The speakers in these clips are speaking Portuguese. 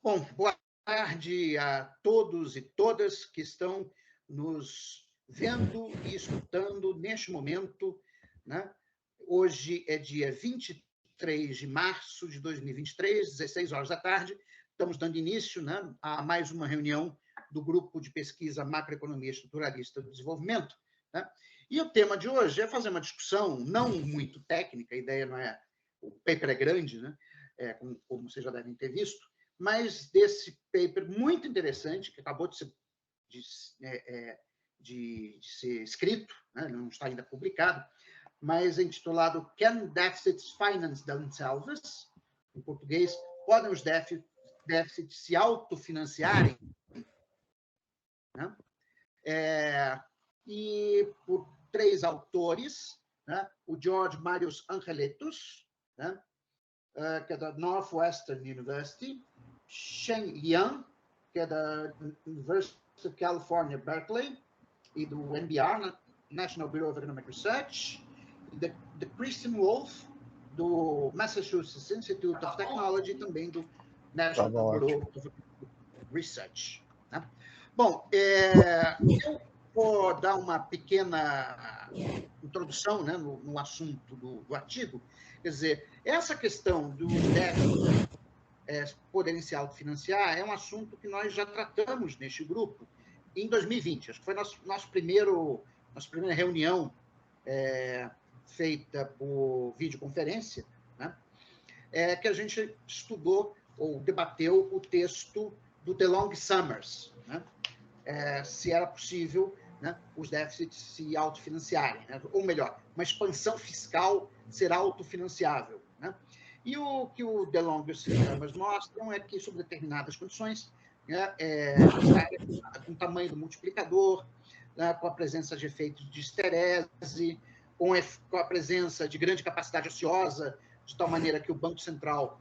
Bom, boa tarde a todos e todas que estão nos vendo e escutando neste momento, né? Hoje é dia 23 de março de 2023, 16 horas da tarde. Estamos dando início, né, a mais uma reunião do Grupo de Pesquisa Macroeconomia Estruturalista do Desenvolvimento, né? E o tema de hoje é fazer uma discussão não muito técnica, a ideia não é... O paper é grande, né? Como vocês já devem ter visto, mas desse paper muito interessante, que acabou de ser escrito, né? Não está ainda publicado, mas é intitulado Can Deficits Finance Themselves? Em português, podem os déficits se autofinanciarem? Né? E por três autores, né? O George Marius Angeletos, né? Que é da Northwestern University, Shen Liang, que é da University of California, Berkeley, e do NBR, National Bureau of Economic Research, e de Christian Wolff, do Massachusetts Institute of Technology, também do National Bureau of Research. Né? Bom, eu vou dar uma pequena introdução, né, no assunto do artigo. Quer dizer, essa questão dos déficits poderem se autofinanciar é um assunto que nós já tratamos neste grupo em 2020. Acho que foi nossa primeira reunião feita por videoconferência, né, que a gente estudou ou debateu o texto do DeLong Summers, né, se era possível, né, os déficits se autofinanciarem, né? Ou melhor, uma expansão fiscal ser autofinanciável. Né? E o que o DeLong e os sistemas mostram é que, sob determinadas condições, né, com o tamanho do multiplicador, né, com a presença de efeitos de esterese, com a presença de grande capacidade ociosa, de tal maneira que o Banco Central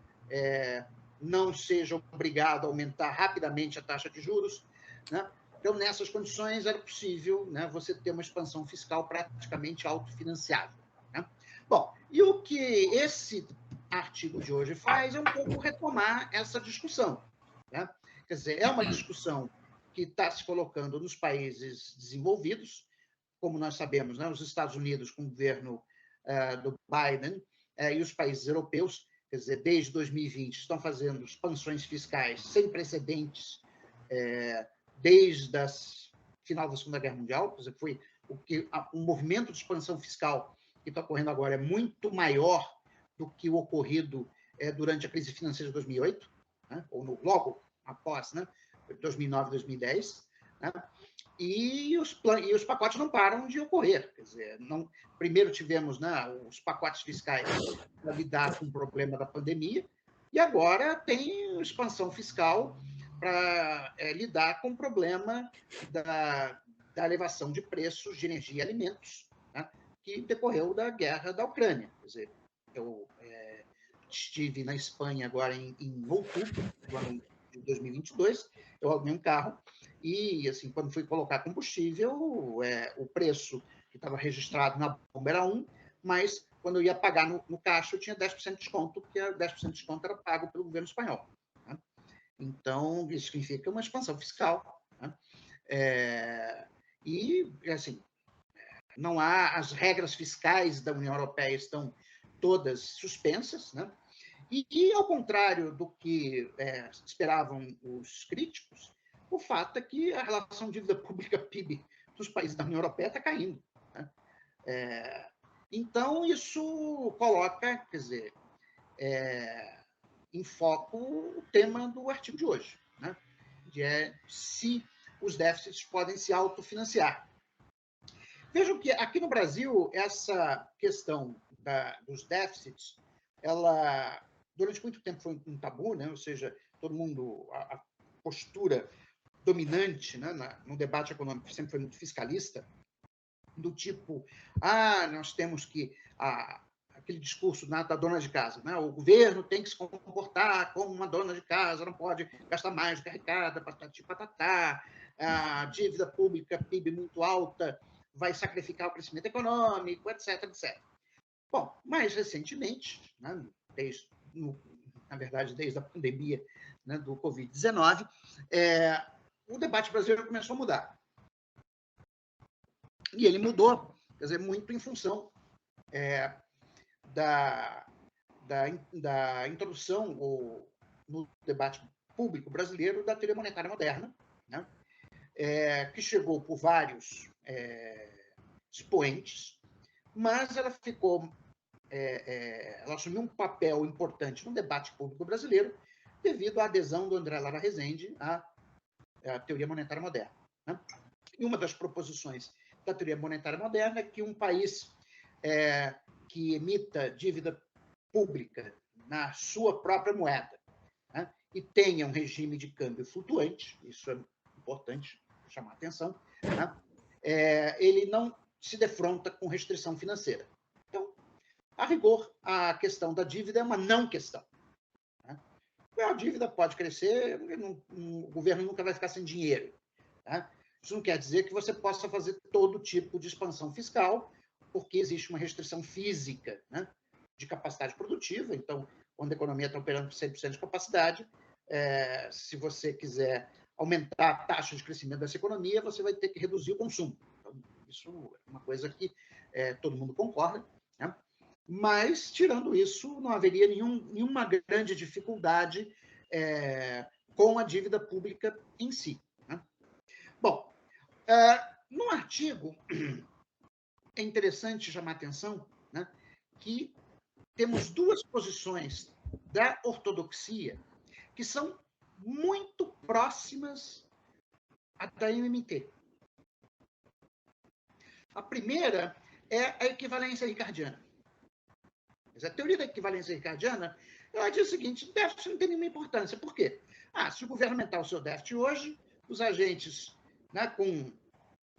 não seja obrigado a aumentar rapidamente a taxa de juros, né? Então, nessas condições, era possível, né, você ter uma expansão fiscal praticamente autofinanciável. Né? Bom, e o que esse artigo de hoje faz é um pouco retomar essa discussão. Né? Quer dizer, é uma discussão que está se colocando nos países desenvolvidos, como nós sabemos, né, os Estados Unidos com o governo do Biden e os países europeus, quer dizer, desde 2020, estão fazendo expansões fiscais sem precedentes, desde o final da Segunda Guerra Mundial. Quer dizer, foi o movimento de expansão fiscal que está ocorrendo agora é muito maior do que o ocorrido durante a crise financeira de 2008, né, ou logo após, né, 2009, 2010, né, e os pacotes não param de ocorrer. Quer dizer, primeiro tivemos, né, os pacotes fiscais para lidar com o problema da pandemia, e agora tem expansão fiscal para lidar com o problema da elevação de preços de energia e alimentos, né, que decorreu da guerra da Ucrânia. Quer dizer, eu estive na Espanha agora em outubro do ano de 2022, eu aluguei um carro e, assim, quando fui colocar combustível, o preço que estava registrado na bomba era 1, mas quando eu ia pagar no caixa, eu tinha 10% de desconto, porque 10% de desconto era pago pelo governo espanhol. Né? Então, isso significa uma expansão fiscal. Né? E, assim, não há... As regras fiscais da União Europeia estão todas suspensas, né? E, ao contrário do que esperavam os críticos, o fato é que a relação dívida pública-PIB dos países da União Europeia está caindo. Né? Então, isso coloca, quer dizer, em foco o tema do artigo de hoje, né? Que é se os déficits podem se autofinanciar. Vejam que aqui no Brasil, essa questão dos déficits, ela durante muito tempo foi um tabu, né? Ou seja, todo mundo, a postura dominante, né, no debate econômico sempre foi muito fiscalista, do tipo, nós temos que... aquele discurso, né, da dona de casa, né? O governo tem que se comportar como uma dona de casa, não pode gastar mais do que arrecada, patati patatá, a dívida pública, PIB muito alta, vai sacrificar o crescimento econômico, etc, etc. Bom, mais recentemente, né, na verdade, desde a pandemia, né, do Covid-19, o debate brasileiro começou a mudar. E ele mudou, quer dizer, muito em função da introdução no debate público brasileiro da teoria monetária moderna, né, que chegou por vários expoentes, mas ela ela assumiu um papel importante no debate público brasileiro devido à adesão do André Lara Rezende à teoria monetária moderna, né? E uma das proposições da teoria monetária moderna é que um país que emita dívida pública na sua própria moeda, né, e tenha um regime de câmbio flutuante, isso é importante chamar a atenção, né, ele não se defronta com restrição financeira. Então, a rigor, a questão da dívida é uma não questão, né? A dívida pode crescer, o governo nunca vai ficar sem dinheiro, né? Isso não quer dizer que você possa fazer todo tipo de expansão fiscal, porque existe uma restrição física, né, de capacidade produtiva. Então, quando a economia está operando com 100% de capacidade, se você quiser aumentar a taxa de crescimento dessa economia, você vai ter que reduzir o consumo. Então, isso é uma coisa que todo mundo concorda, né? Mas, tirando isso, não haveria nenhuma grande dificuldade com a dívida pública em si, né? Bom, no artigo, é interessante chamar a atenção, né, que temos duas posições da ortodoxia que são muito próximas à da MMT. A primeira é a equivalência ricardiana. A teoria da equivalência ricardiana, ela diz o seguinte: déficit não tem nenhuma importância. Por quê? Se o governo aumentar o seu déficit hoje, os agentes, né, com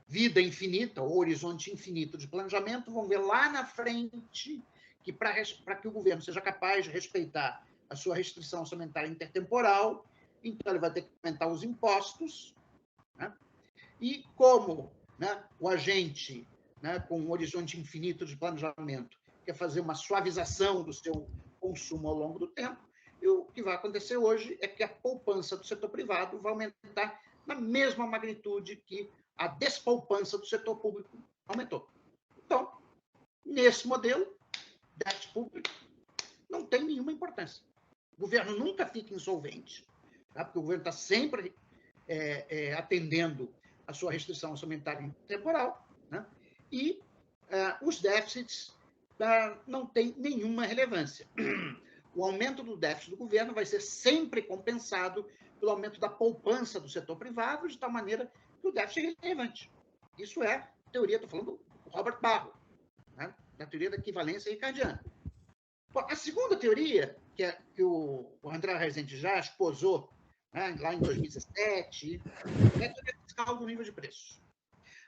vida infinita, ou horizonte infinito de planejamento, vão ver lá na frente que, para que o governo seja capaz de respeitar a sua restrição orçamentária intertemporal, então ele vai ter que aumentar os impostos, né? E como, né, o agente, né, com um horizonte infinito de planejamento quer fazer uma suavização do seu consumo ao longo do tempo, e o que vai acontecer hoje é que a poupança do setor privado vai aumentar na mesma magnitude que a despoupança do setor público aumentou. Então, nesse modelo, déficit público não tem nenhuma importância. O governo nunca fica insolvente, tá? Porque o governo está sempre atendendo a sua restrição orçamentária temporal, né? E os déficits não têm nenhuma relevância. O aumento do déficit do governo vai ser sempre compensado pelo aumento da poupança do setor privado, de tal maneira que o déficit é irrelevante. Isso é teoria, estou falando do Robert Barro, né, da teoria da equivalência ricardiana. Bom, a segunda teoria, que o André Rezende já esposou, né, lá em 2017, é a teoria fiscal do nível de preços.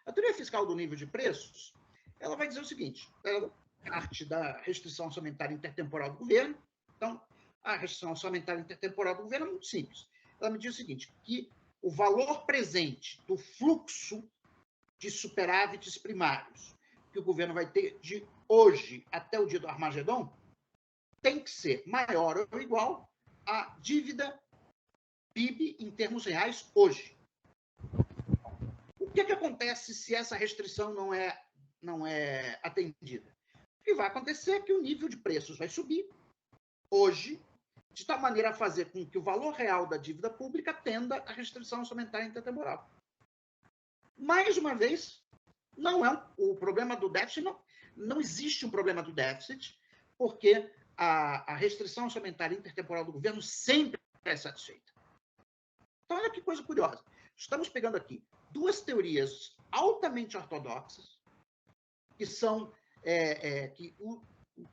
A teoria fiscal do nível de preços, ela vai dizer o seguinte: ela parte da restrição orçamentária intertemporal do governo. Então, a restrição orçamentária intertemporal do governo é muito simples. Ela me diz o seguinte, que o valor presente do fluxo de superávites primários que o governo vai ter de hoje até o dia do Armagedon tem que ser maior ou igual à dívida PIB em termos reais hoje. O que acontece se essa restrição não é atendida? O que vai acontecer é que o nível de preços vai subir hoje, de tal maneira a fazer com que o valor real da dívida pública atenda à restrição orçamentária intertemporal. Mais uma vez, não é o problema do déficit, não existe um problema do déficit, porque a restrição orçamentária intertemporal do governo sempre é satisfeita. Então, olha que coisa curiosa. Estamos pegando aqui duas teorias altamente ortodoxas, que são que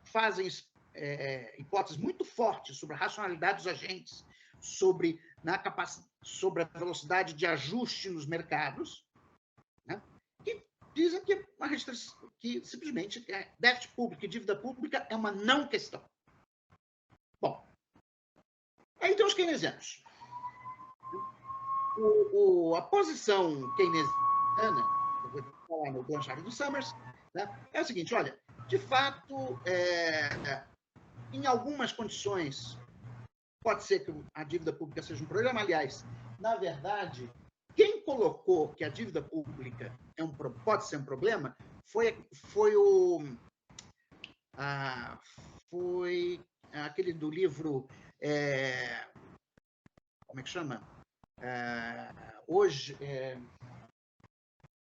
fazem hipóteses muito fortes sobre a racionalidade dos agentes, sobre a velocidade de ajuste nos mercados, né? Que dizem que simplesmente déficit público e dívida pública é uma não questão. Bom, aí tem os keynesianos. A posição keynesiana, eu vou falar no Blanchard do Summers, né, é o seguinte: olha, de fato, em algumas condições, pode ser que a dívida pública seja um problema. Aliás, na verdade, quem colocou que a dívida pública pode ser um problema foi aquele do livro, como é que chama? Hoje,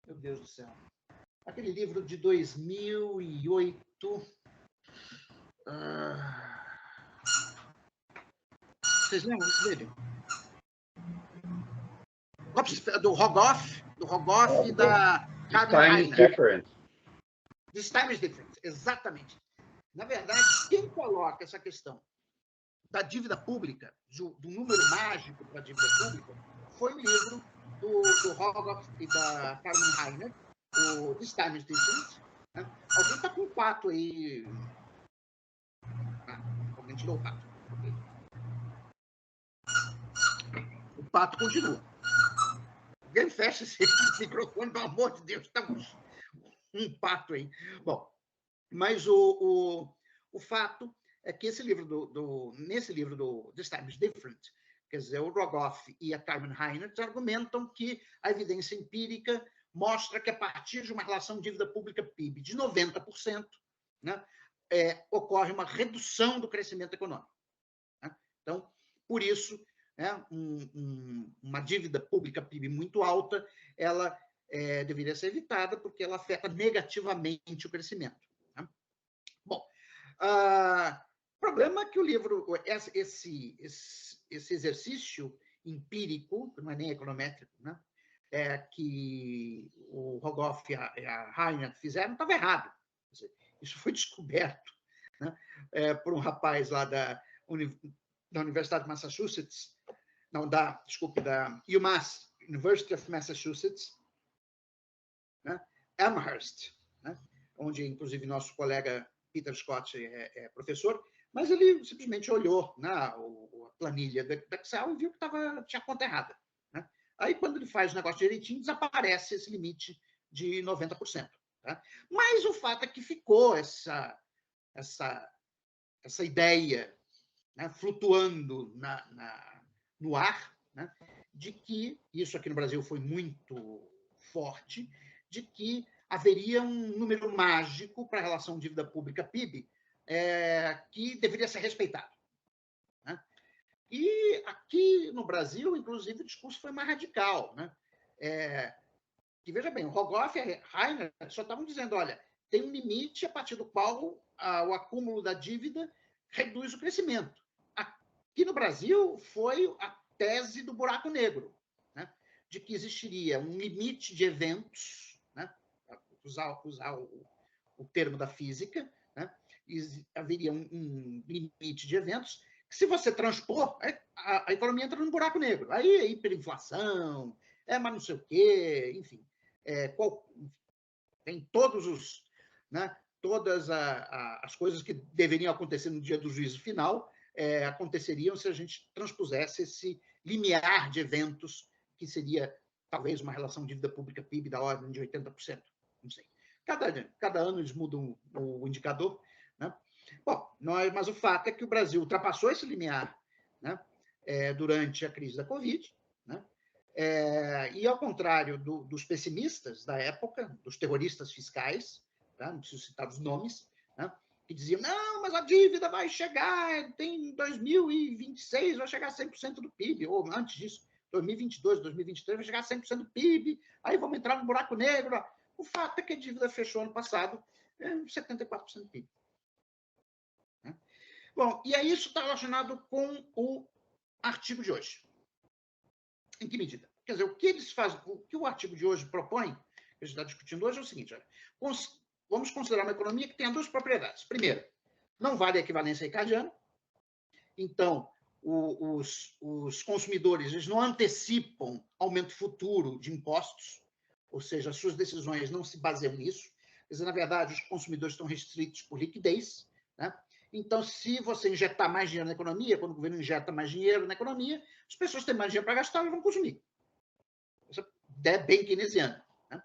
meu Deus do céu, aquele livro de 2008, vocês lembram dele? Do Rogoff e da Carmen Heiner. This time is different, exatamente. Na verdade, quem coloca essa questão da dívida pública, do número mágico para a dívida pública, foi o livro do Rogoff e da Carmen Heiner, o This Time is Different. Né? Alguém está com um pato aí. Alguém tirou o pato. Okay. O pato continua. Alguém fecha esse microfone, pelo amor de Deus, está um pato aí. Bom, mas o fato é que nesse livro do This Time is Different, quer dizer, o Rogoff e a Carmen Heiner argumentam que a evidência empírica mostra que a partir de uma relação dívida pública-PIB de 90%, né, ocorre uma redução do crescimento econômico. Né? Então, por isso, uma dívida pública-PIB muito alta, ela deveria ser evitada porque ela afeta negativamente o crescimento. Né? Bom, o problema é que o livro, esse exercício empírico, que não é nem econométrico, né, que o Rogoff e a Heiner fizeram, estava errado. Isso foi descoberto, né, por um rapaz lá da Universidade de Massachusetts, da UMass, University of Massachusetts, né, Amherst, né, onde, inclusive, nosso colega Peter Scott é professor, mas ele simplesmente olhou, né, a planilha da Excel e viu que tinha conta errada. Né? Aí, quando ele faz o negócio direitinho, desaparece esse limite de 90%. Tá? Mas o fato é que ficou essa ideia, né, flutuando no ar, né, de que, isso aqui no Brasil foi muito forte, de que haveria um número mágico para a relação dívida pública-PIB que deveria ser respeitado. Né? E aqui no Brasil, inclusive, o discurso foi mais radical. Né? Que, veja bem, o Rogoff e a Heiner só estavam dizendo, olha, tem um limite a partir do qual o acúmulo da dívida reduz o crescimento. Aqui no Brasil foi a tese do buraco negro, né? De que existiria um limite de eventos, né? Usar o termo da física, né? Haveria um limite de eventos que, se você transpor, a economia entra num buraco negro. Aí é hiperinflação, mas não sei o quê, enfim. Tem todas as coisas que deveriam acontecer no dia do juízo final, aconteceriam se a gente transpusesse esse limiar de eventos, que seria talvez uma relação dívida pública-PIB da ordem de 80%. Não sei. Cada ano eles mudam o indicador. Né? Bom, mas o fato é que o Brasil ultrapassou esse limiar, né, durante a crise da Covid, né? E, ao contrário dos pessimistas da época, dos terroristas fiscais, tá? Não preciso citar os nomes, né, que diziam, não, mas a dívida vai chegar, em 2026 vai chegar a 100% do PIB, ou antes disso, 2022, 2023 vai chegar a 100% do PIB, aí vamos entrar no buraco negro. O fato é que a dívida fechou ano passado 74% do PIB. Né? Bom, e aí isso está relacionado com o artigo de hoje. Em que medida? Quer dizer, o que eles fazem, o que o artigo de hoje propõe, que a gente está discutindo hoje, é o seguinte: olha, vamos considerar uma economia que tenha duas propriedades. Primeiro, não vale a equivalência ricardiana. Então, os consumidores, eles não antecipam aumento futuro de impostos, ou seja, as suas decisões não se baseiam nisso. Quer dizer, na verdade, os consumidores estão restritos por liquidez. Né? Então, se você injetar mais dinheiro na economia, quando o governo injeta mais dinheiro na economia, as pessoas têm mais dinheiro para gastar e vão consumir. Isso é bem keynesiano. Né?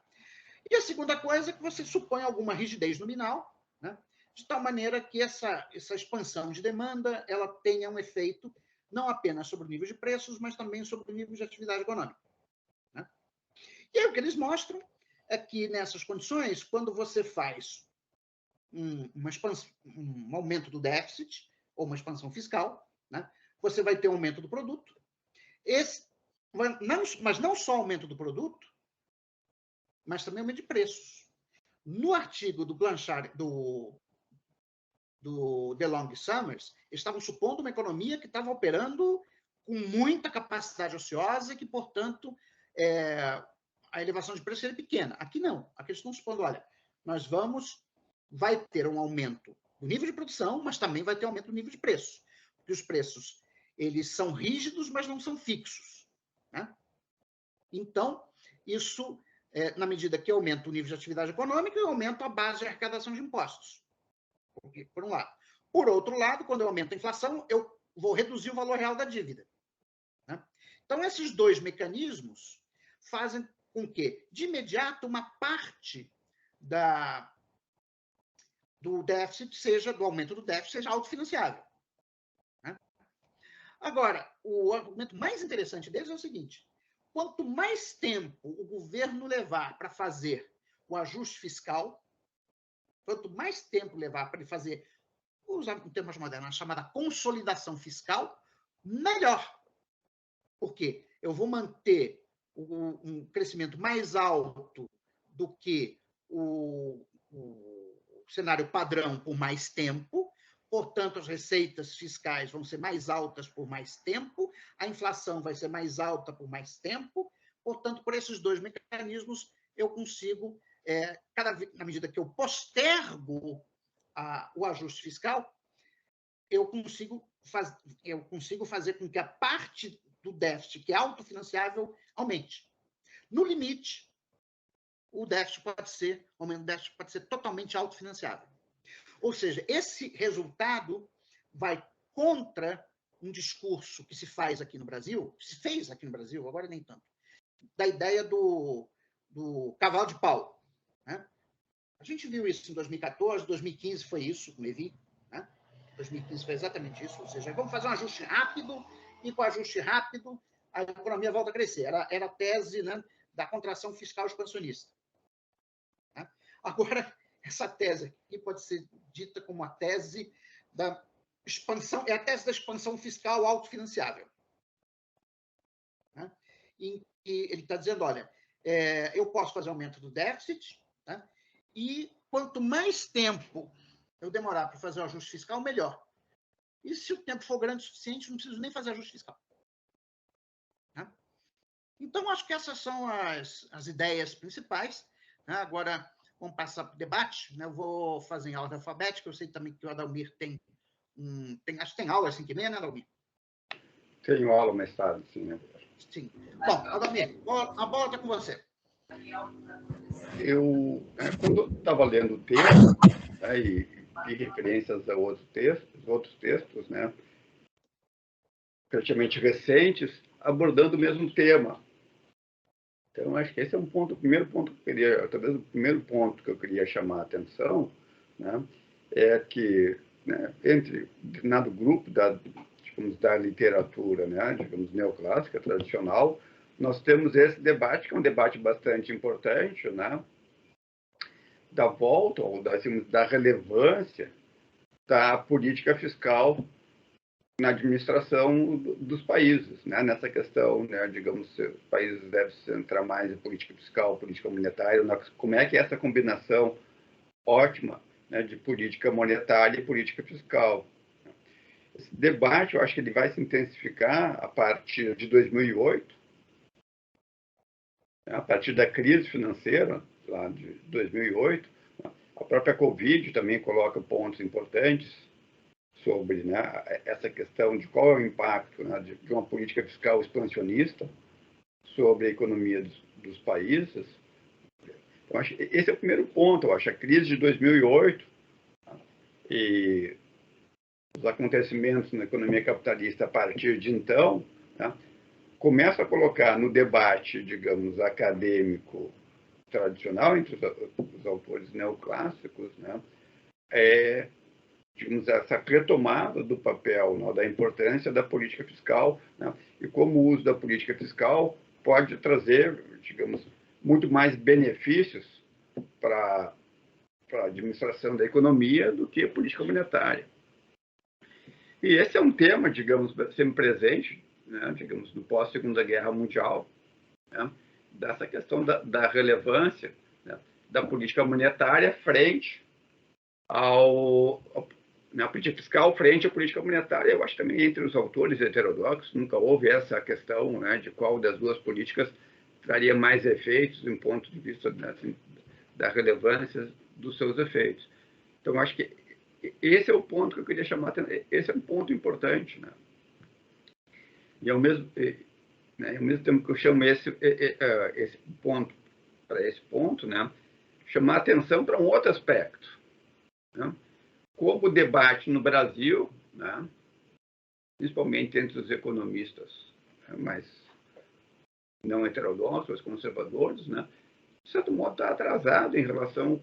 E a segunda coisa é que você supõe alguma rigidez nominal, né, de tal maneira que essa expansão de demanda ela tenha um efeito não apenas sobre o nível de preços, mas também sobre o nível de atividade econômica, né? E aí o que eles mostram é que, nessas condições, quando você faz um aumento do déficit, ou uma expansão fiscal, né, você vai ter um aumento do produto. Mas não só aumento do produto, mas também aumento de preços. No artigo do Blanchard, do DeLong Summers, eles estavam supondo uma economia que estava operando com muita capacidade ociosa e que, portanto, a elevação de preço seria pequena. Aqui não. Aqui eles estão supondo, olha, vai ter um aumento do nível de produção, mas também vai ter um aumento do nível de preço. Porque os preços, eles são rígidos, mas não são fixos, né? Então, isso, na medida que aumenta o nível de atividade econômica, eu aumento a base de arrecadação de impostos, por um lado. Por outro lado, quando eu aumento a inflação, eu vou reduzir o valor real da dívida, né? Então, esses dois mecanismos fazem com que, de imediato, uma parte do aumento do déficit, seja autofinanciável, né? Agora, o argumento mais interessante deles é o seguinte: quanto mais tempo o governo levar para fazer o ajuste fiscal, quanto mais tempo levar para ele fazer, usar um termo mais moderno, a chamada consolidação fiscal, melhor. Por quê? Eu vou manter um crescimento mais alto do que o cenário padrão por mais tempo, portanto, as receitas fiscais vão ser mais altas por mais tempo, a inflação vai ser mais alta por mais tempo, portanto, por esses dois mecanismos, eu consigo, na medida que eu postergo o ajuste fiscal, eu consigo fazer com que a parte do déficit, que é autofinanciável, aumente. No limite, o aumento do déficit pode ser totalmente autofinanciável. Ou seja, esse resultado vai contra um discurso que se fez aqui no Brasil, agora nem tanto, da ideia do cavalo de pau, né? A gente viu isso em 2014, 2015 foi isso, com o Levy, né? 2015 foi exatamente isso, ou seja, vamos fazer um ajuste rápido, e com o ajuste rápido a economia volta a crescer. Era a tese, né, da contração fiscal expansionista, né? Agora, essa tese aqui pode ser dita como a tese da expansão, é a tese da expansão fiscal autofinanciável, né? E ele está dizendo, olha, eu posso fazer aumento do déficit, né? E quanto mais tempo eu demorar para fazer o ajuste fiscal, melhor. E se o tempo for grande o suficiente, não preciso nem fazer ajuste fiscal, né? Então, acho que essas são as ideias principais, né? Agora, vamos passar para o debate, né? Eu vou fazer em ordem alfabética. Eu sei também que o Adalmir acho que tem aula assim que meia, né, Adalmir? Tenho aula mais tarde, sim, né? Sim. Bom, Adalmir, a bola está com você. Quando eu estava lendo o texto, né, e referências a outros textos, né, praticamente recentes, abordando o mesmo tema. Então, acho que esse é o primeiro ponto que eu queria, talvez o primeiro ponto que eu queria chamar a atenção, né, é que, né, entre determinado grupo da literatura, né, digamos, neoclássica, tradicional, nós temos esse debate, que é um debate bastante importante, né, da volta, ou da relevância da política fiscal na administração dos países, né? Nessa questão, né, digamos, se os países devem se centrar mais em política fiscal, política monetária, como é que é essa combinação ótima, né, de política monetária e política fiscal. Esse debate, eu acho que ele vai se intensificar a partir de 2008, né, a partir da crise financeira, lá de 2008, a própria Covid também coloca pontos importantes sobre, né, essa questão de qual é o impacto, né, de uma política fiscal expansionista sobre a economia dos países. Então, acho que esse é o primeiro ponto. Eu acho a crise de 2008 e os acontecimentos na economia capitalista a partir de então, né, começa a colocar no debate, digamos, acadêmico tradicional entre os autores neoclássicos, né, digamos, essa retomada do papel, né, da importância da política fiscal, né, e como o uso da política fiscal pode trazer, digamos, muito mais benefícios para a administração da economia do que a política monetária. E esse é um tema, digamos, sempre presente, né, digamos, no pós-Segunda Guerra Mundial, né, dessa questão da relevância, né, da política monetária frente na política fiscal frente à política monetária. Eu acho também entre os autores heterodoxos nunca houve essa questão, né, de qual das duas políticas traria mais efeitos em ponto de vista, né, assim, da relevância dos seus efeitos. Então, acho que esse é o ponto que eu queria chamar atenção. Esse é um ponto importante, né? E ao mesmo tempo que eu chamo esse ponto para esse ponto, né, chamar atenção para um outro aspecto, né? Como o debate no Brasil, né, principalmente entre os economistas, né, mas não heterodoxos, conservadores, né, de certo modo está atrasado em relação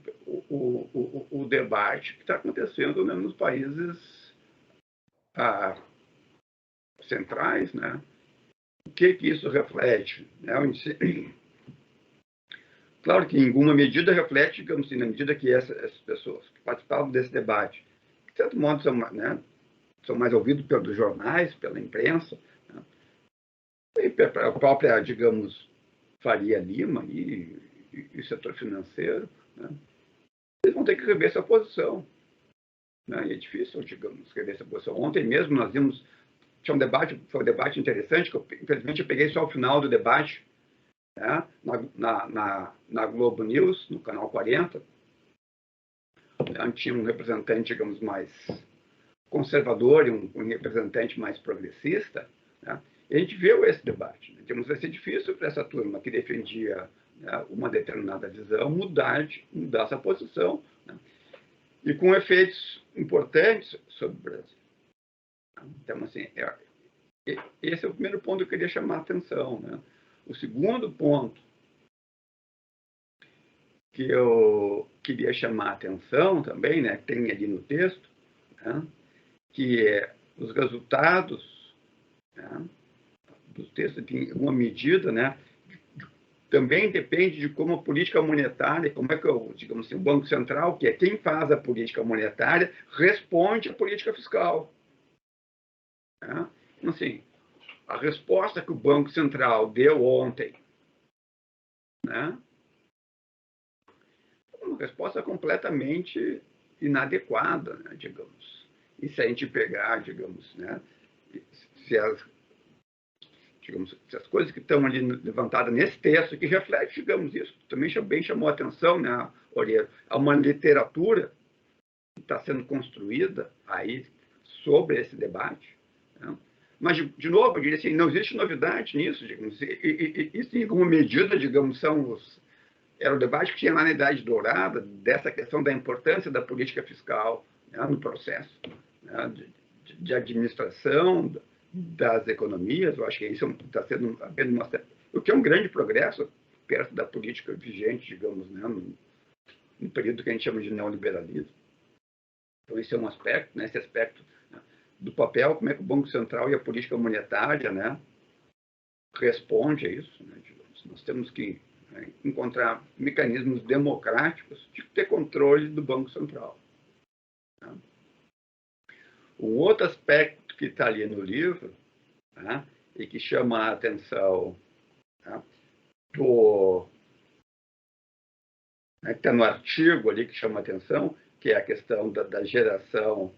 ao debate que está acontecendo, né, nos países centrais, né? O que isso reflete? Né? Claro que, em alguma medida, reflete, digamos assim, na medida que essas pessoas que participavam desse debate, de certo modo, são mais ouvidos pelos jornais, pela imprensa, né? E pela própria, digamos, Faria Lima e o setor financeiro, né? Eles vão ter que rever essa posição, né? E é difícil, digamos, rever essa posição. Ontem mesmo nós vimos, tinha um debate, foi um debate interessante, que infelizmente eu peguei só o final do debate, né, na Globo News, no canal 40, tinha um representante, digamos, mais conservador e um representante mais progressista, né, e a gente viu esse debate. Né, digamos, vai ser difícil para essa turma que defendia, né, uma determinada visão mudar essa posição, né, e com efeitos importantes sobre o Brasil. Então, assim, esse é o primeiro ponto que eu queria chamar a atenção, né? O segundo ponto que eu queria chamar a atenção também, né, tem ali no texto, né, que é os resultados, né, do texto, em alguma medida, né, também depende de como a política monetária, como é que digamos assim, o Banco Central, que é quem faz a política monetária, responde à política fiscal. Né? Então, assim, a resposta que o Banco Central deu ontem, né, uma resposta completamente inadequada, né, digamos. E se a gente pegar, digamos, né, se as coisas que estão ali levantadas nesse texto, que reflete, digamos, isso, também bem chamou a atenção, né, Oreiro, há uma literatura que está sendo construída aí sobre esse debate, né? Mas, de novo, eu diria assim, não existe novidade nisso, digamos, isso em alguma medida, digamos, era o debate que tinha lá na Idade Dourada, dessa questão da importância da política fiscal, né, no processo, né, de administração das economias. Eu acho que isso está sendo o que é um grande progresso perto da política vigente, digamos, né, no período que a gente chama de neoliberalismo. Então, esse é um aspecto, né, esse aspecto, né, do papel, como é que o Banco Central e a política monetária, né, responde a isso. Né, digamos. Nós temos que, né, encontrar mecanismos democráticos de ter controle do Banco Central. Né. Um outro aspecto que está ali no livro, né, e que chama a atenção, né, que está no artigo ali que chama a atenção, que é a questão da geração,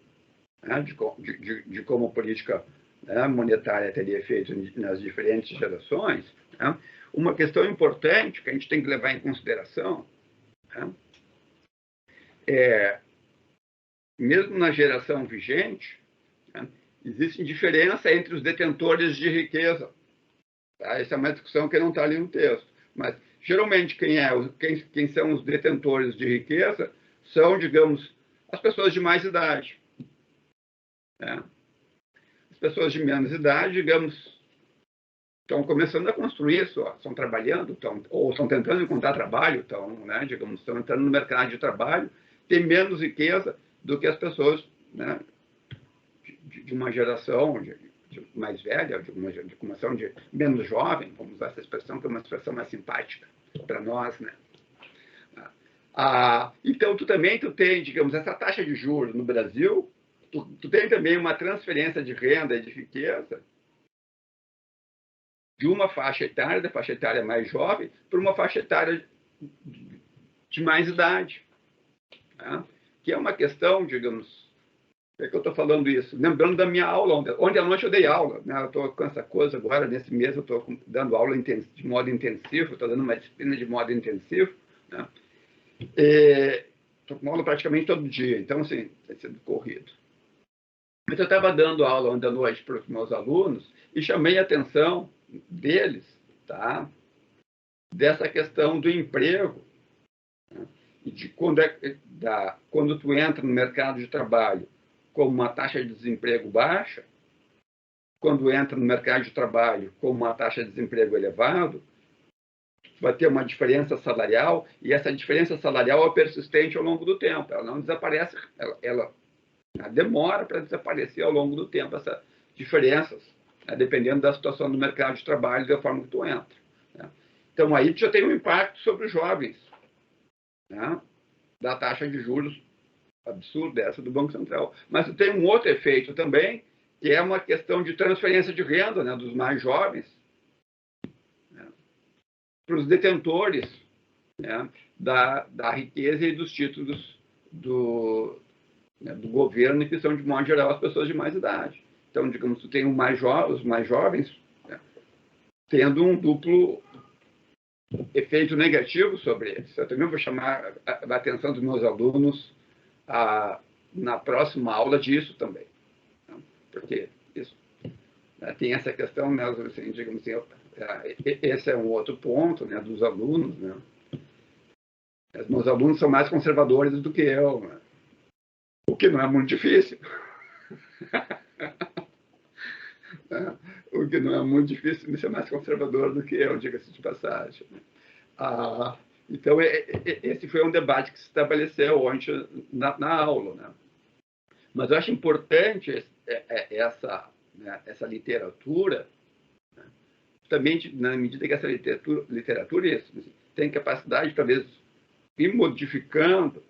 né, de como a política, né, monetária teria efeito nas diferentes gerações. Né. Uma questão importante que a gente tem que levar em consideração, né, mesmo na geração vigente, né, existe diferença entre os detentores de riqueza. Tá? Essa é uma discussão que não está ali no texto. Mas, geralmente, quem são os detentores de riqueza são, digamos, as pessoas de mais idade. Né? As pessoas de menos idade, digamos, estão começando a construir isso, estão trabalhando, ou estão tentando encontrar trabalho, né, digamos, estão entrando no mercado de trabalho, têm menos riqueza do que as pessoas né, de uma geração mais velha, de uma geração de menos jovem, vamos usar essa expressão, que é uma expressão mais simpática para nós, né? Então, tu tem, digamos, essa taxa de juros no Brasil, tu tem também uma transferência de renda e de riqueza de uma faixa etária, da faixa etária mais jovem, para uma faixa etária de mais idade. Né? Que é uma questão, digamos, é que eu estou falando isso, lembrando da minha aula, ontem à noite eu dei aula, né? Eu estou com essa coisa agora, nesse mês eu estou dando aula de modo intensivo, estou dando uma disciplina de modo intensivo, né? Estou com aula praticamente todo dia, então, assim, tem sido corrido. Mas eu estava dando aula ontem à noite para os meus alunos e chamei a atenção deles, tá? Dessa questão do emprego, né? E de quando tu entra no mercado de trabalho com uma taxa de desemprego baixa, quando entra no mercado de trabalho com uma taxa de desemprego elevado, vai ter uma diferença salarial, e essa diferença salarial é persistente ao longo do tempo. Ela não desaparece, ela demora para desaparecer ao longo do tempo, essas diferenças, né, dependendo da situação do mercado de trabalho e da forma que tu entra. Né? Então, aí tu já tem um impacto sobre os jovens, né, da taxa de juros absurda essa do Banco Central. Mas tu tem um outro efeito também, que é uma questão de transferência de renda, né, dos mais jovens, né, para os detentores, né, da riqueza e dos títulos do governo, que são, de modo geral, as pessoas de mais idade. Então, digamos, tu tem os mais jovens, né, tendo um duplo efeito negativo sobre eles. Eu também vou chamar a atenção dos meus alunos na próxima aula disso também. Né, porque isso, né, tem essa questão, né, assim, digamos assim, esse é um outro ponto, né, dos alunos. Né. Os meus alunos são mais conservadores do que eu, né, o que não é muito difícil. O que não é muito difícil de ser mais conservador do que eu, diga-se de passagem. Então, esse foi um debate que se estabeleceu ontem na aula. Né? Mas eu acho importante essa literatura, né? Também na medida que essa literatura tem capacidade, talvez, ir modificando,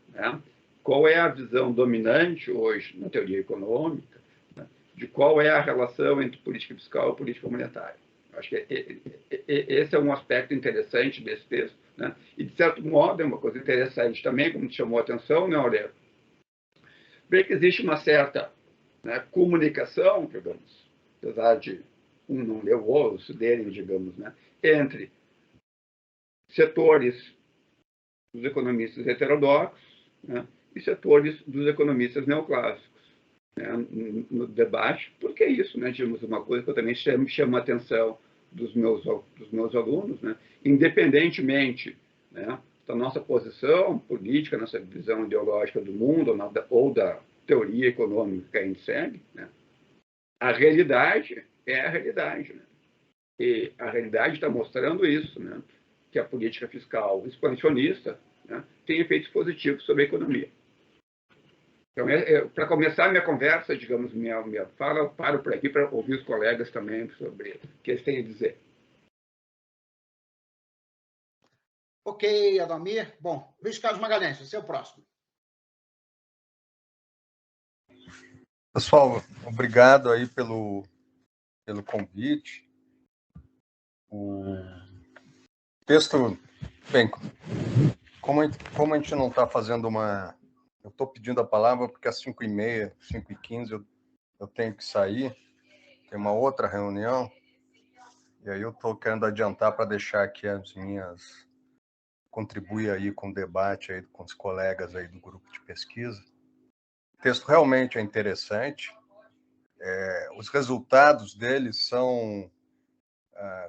né, qual é a visão dominante hoje na teoria econômica, né, de qual é a relação entre política fiscal e política monetária. Acho que esse é um aspecto interessante desse texto, né? E, de certo modo, é uma coisa interessante também, como te chamou a atenção, né, Aurélio? Ver que existe uma certa, né, comunicação, digamos, apesar de um não ler o osso dele, digamos, né, entre setores dos economistas heterodoxos, né, e setores dos economistas neoclássicos, né, no debate, porque é isso, né, digamos, uma coisa que eu também chamo a atenção dos meus alunos, né, independentemente, né, da nossa posição política, nossa visão ideológica do mundo, ou da teoria econômica que a gente segue, né, a realidade é a realidade. Né, e a realidade está mostrando isso, né, que a política fiscal expansionista, né, tem efeitos positivos sobre a economia. Então, para começar a minha conversa, digamos, minha fala, eu paro por aqui para ouvir os colegas também sobre o que eles têm a dizer. Ok, Adalmir. Bom, Luiz Carlos Magalhães, você é o próximo. Pessoal, obrigado aí pelo convite. O texto, bem, como a gente não está fazendo uma... Eu estou pedindo a palavra porque às 5h30, 5h15 eu tenho que sair, tem uma outra reunião, e aí eu estou querendo adiantar para deixar aqui as minhas... contribuir aí com o debate aí com os colegas aí do grupo de pesquisa. O texto realmente é interessante. Os resultados deles são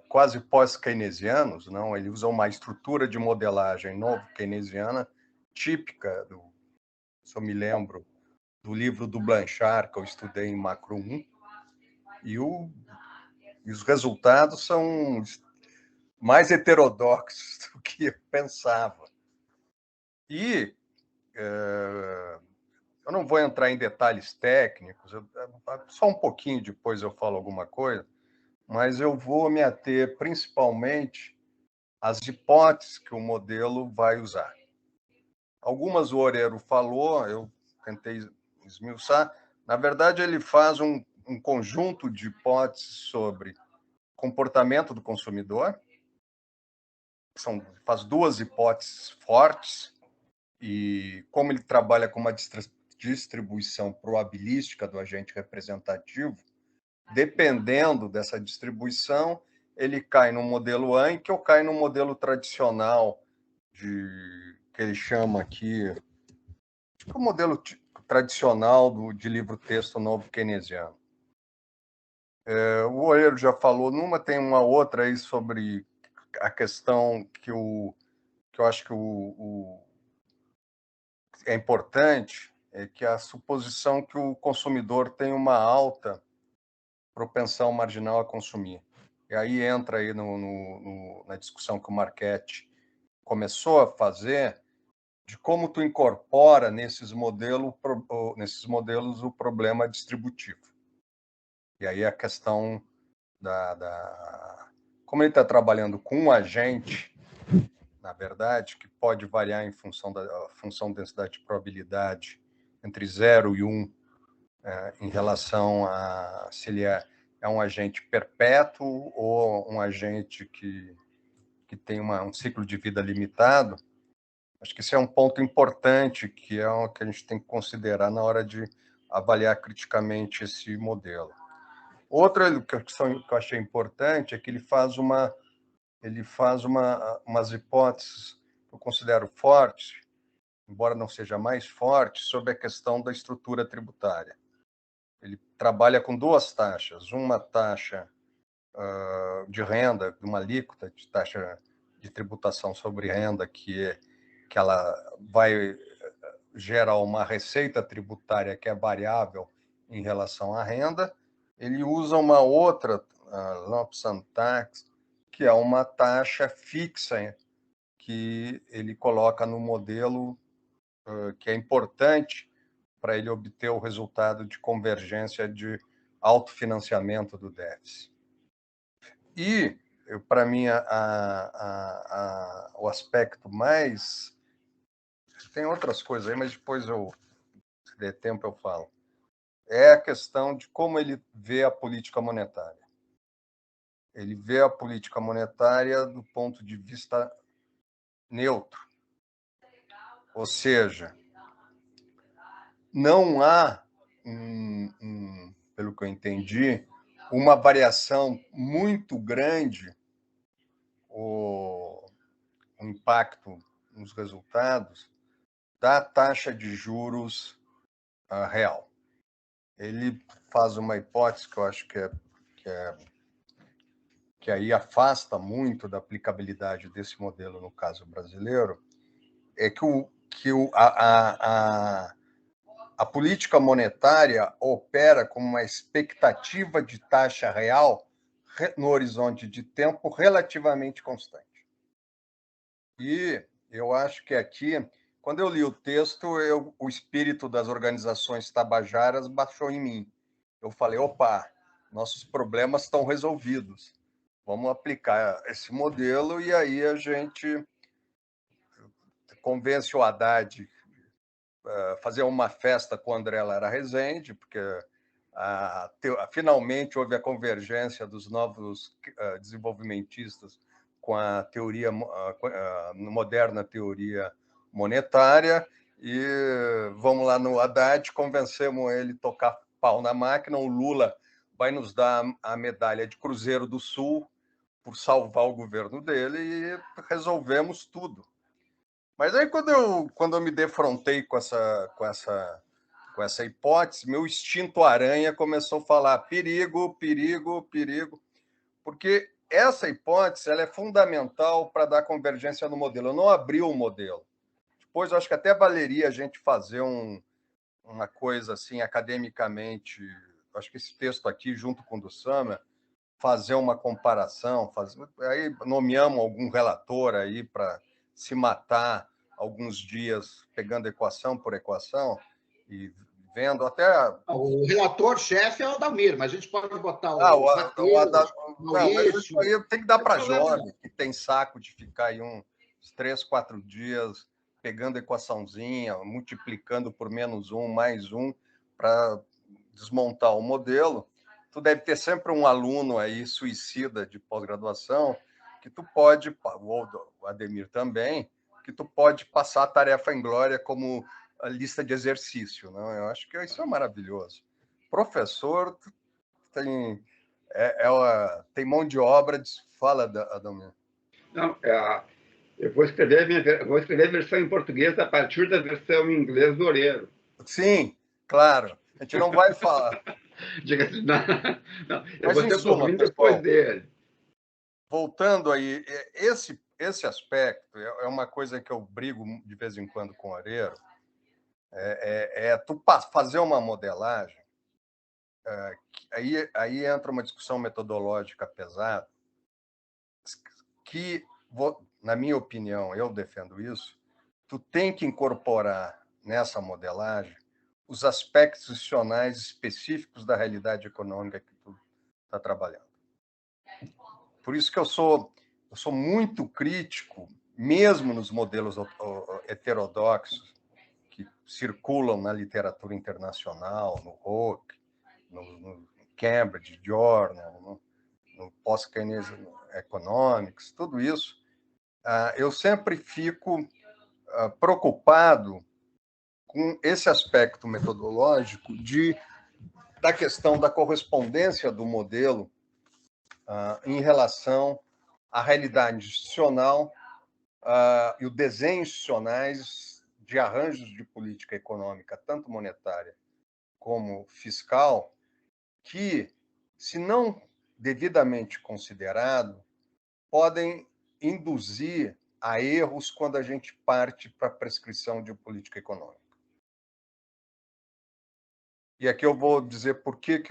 quase pós-keynesianos, não? Ele usa uma estrutura de modelagem novo-keynesiana típica se eu me lembro, do livro do Blanchard, que eu estudei em Macro 1, e os resultados são mais heterodoxos do que eu pensava. E eu não vou entrar em detalhes técnicos, só um pouquinho depois eu falo alguma coisa, mas eu vou me ater principalmente às hipóteses que o modelo vai usar. Algumas o Oreiro falou, eu tentei esmiuçar. Na verdade, ele faz um conjunto de hipóteses sobre comportamento do consumidor, faz duas hipóteses fortes, e como ele trabalha com uma distribuição probabilística do agente representativo, dependendo dessa distribuição, ele cai no modelo Anki ou cai no modelo tradicional, que ele chama aqui, o modelo tradicional de livro-texto novo keynesiano. O Oreiro já falou numa, tem uma outra aí sobre a questão que eu acho que é importante, é que a suposição que o consumidor tem uma alta propensão marginal a consumir. E aí entra aí na discussão que o Marchetti começou a fazer, de como tu incorpora nesses modelos o problema distributivo. E aí a questão como ele está trabalhando com um agente, na verdade, que pode variar em função da densidade de probabilidade entre 0 e 1, em relação a se ele é um agente perpétuo ou um agente que tem um ciclo de vida limitado. Acho que esse é um ponto importante, que é o que a gente tem que considerar na hora de avaliar criticamente esse modelo. Outra questão que eu achei importante é que ele faz umas hipóteses que eu considero fortes, embora não seja mais forte, sobre a questão da estrutura tributária. Ele trabalha com duas taxas, uma taxa de renda, uma alíquota de taxa de tributação sobre renda, que ela vai gerar uma receita tributária que é variável em relação à renda. Ele usa uma outra lump sum tax, que é uma taxa fixa que ele coloca no modelo, que é importante para ele obter o resultado de convergência de autofinanciamento do déficit. E, para mim, o aspecto mais... Tem outras coisas aí, mas depois, se der tempo, eu falo. É a questão de como ele vê a política monetária. Ele vê a política monetária do ponto de vista neutro. Ou seja, não há, pelo que eu entendi, uma variação muito grande, o impacto nos resultados da taxa de juros real. Ele faz uma hipótese que eu acho que aí afasta muito da aplicabilidade desse modelo no caso brasileiro, é que a política monetária opera com uma expectativa de taxa real no horizonte de tempo relativamente constante. E eu acho que aqui, quando eu li o texto, o espírito das organizações tabajaras baixou em mim. Eu falei, opa, nossos problemas estão resolvidos. Vamos aplicar esse modelo e aí a gente convence o Haddad a fazer uma festa com o André Lara Rezende, porque finalmente houve a convergência dos novos desenvolvimentistas com a teoria moderna teoria monetária, e vamos lá no Haddad, convencemos ele a tocar pau na máquina. O Lula vai nos dar a medalha de Cruzeiro do Sul por salvar o governo dele, e resolvemos tudo. Mas aí, quando eu me defrontei com essa hipótese, meu instinto aranha começou a falar perigo, perigo, perigo, porque essa hipótese ela é fundamental para dar convergência no modelo. Eu não abri o modelo. Depois, eu acho que até valeria a gente fazer uma coisa assim, academicamente, acho que esse texto aqui, junto com o do Summer, fazer uma comparação, aí nomeamos algum relator aí para se matar alguns dias pegando equação por equação, e vendo até... O relator-chefe é o Adalmir, mas a gente pode botar o Matheus, não, mas isso aí tem que dar para problema. jovem, que tem saco de ficar aí uns 3, 4 dias pegando equaçãozinha, multiplicando por -1, mais 1, para desmontar o modelo. Tu deve ter sempre um aluno aí suicida de pós-graduação que tu pode, ou o Ademir também, que tu pode passar a tarefa em glória como a lista de exercício. Não? Eu acho que isso é maravilhoso. Professor tem, tem mão de obra, fala, Ademir. Não, eu vou escrever a versão em português a partir da versão em inglês do Oreiro. Sim, claro. A gente não vai falar. Diga assim, não, eu Mas, vou em ter suma, um pessoal, depois dele. Voltando aí, esse aspecto é uma coisa que eu brigo de vez em quando com o Oreiro, tu fazer uma modelagem, aí entra uma discussão metodológica pesada, que, na minha opinião, eu defendo isso, tu tem que incorporar nessa modelagem os aspectos institucionais específicos da realidade econômica que tu está trabalhando. Por isso que eu sou muito crítico, mesmo nos modelos heterodoxos que circulam na literatura internacional, no Roque, no Cambridge Journal, no Post-Keynesian Economics, tudo isso, eu sempre fico preocupado com esse aspecto metodológico da questão da correspondência do modelo em relação à realidade institucional e o desenho institucionais de arranjos de política econômica, tanto monetária como fiscal, que, se não devidamente considerado, podem induzir a erros quando a gente parte para a prescrição de política econômica. E aqui eu vou dizer por que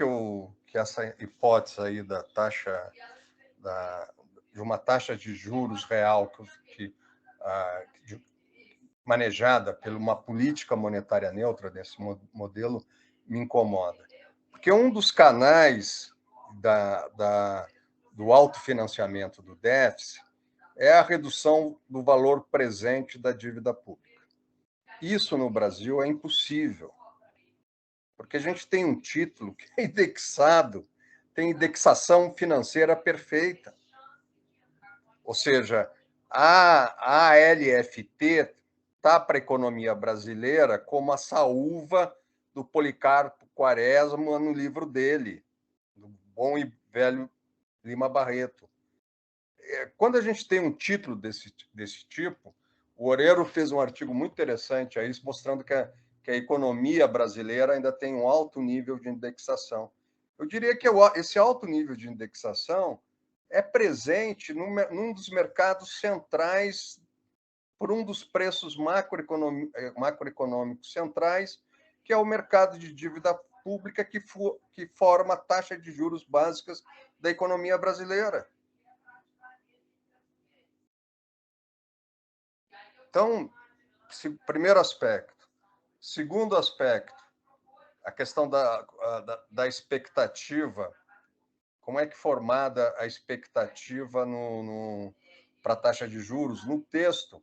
essa hipótese aí da taxa de uma taxa de juros real manejada por uma política monetária neutra desse modelo me incomoda. Porque um dos canais do autofinanciamento do déficit é a redução do valor presente da dívida pública. Isso no Brasil é impossível, porque a gente tem um título que é indexado, tem indexação financeira perfeita. Ou seja, a LFT está para a economia brasileira como a saúva do Policarpo Quaresma no livro dele, do bom e velho Lima Barreto. Quando a gente tem um título desse tipo, o Oreiro fez um artigo muito interessante aí, mostrando que a economia brasileira ainda tem um alto nível de indexação. Eu diria que esse alto nível de indexação é presente num dos mercados centrais, por um dos preços macroeconômicos centrais, que é o mercado de dívida pública, que forma a taxa de juros básicas da economia brasileira. Então, primeiro aspecto. Segundo aspecto, a questão da expectativa. Como é que é formada a expectativa para a taxa de juros? No texto,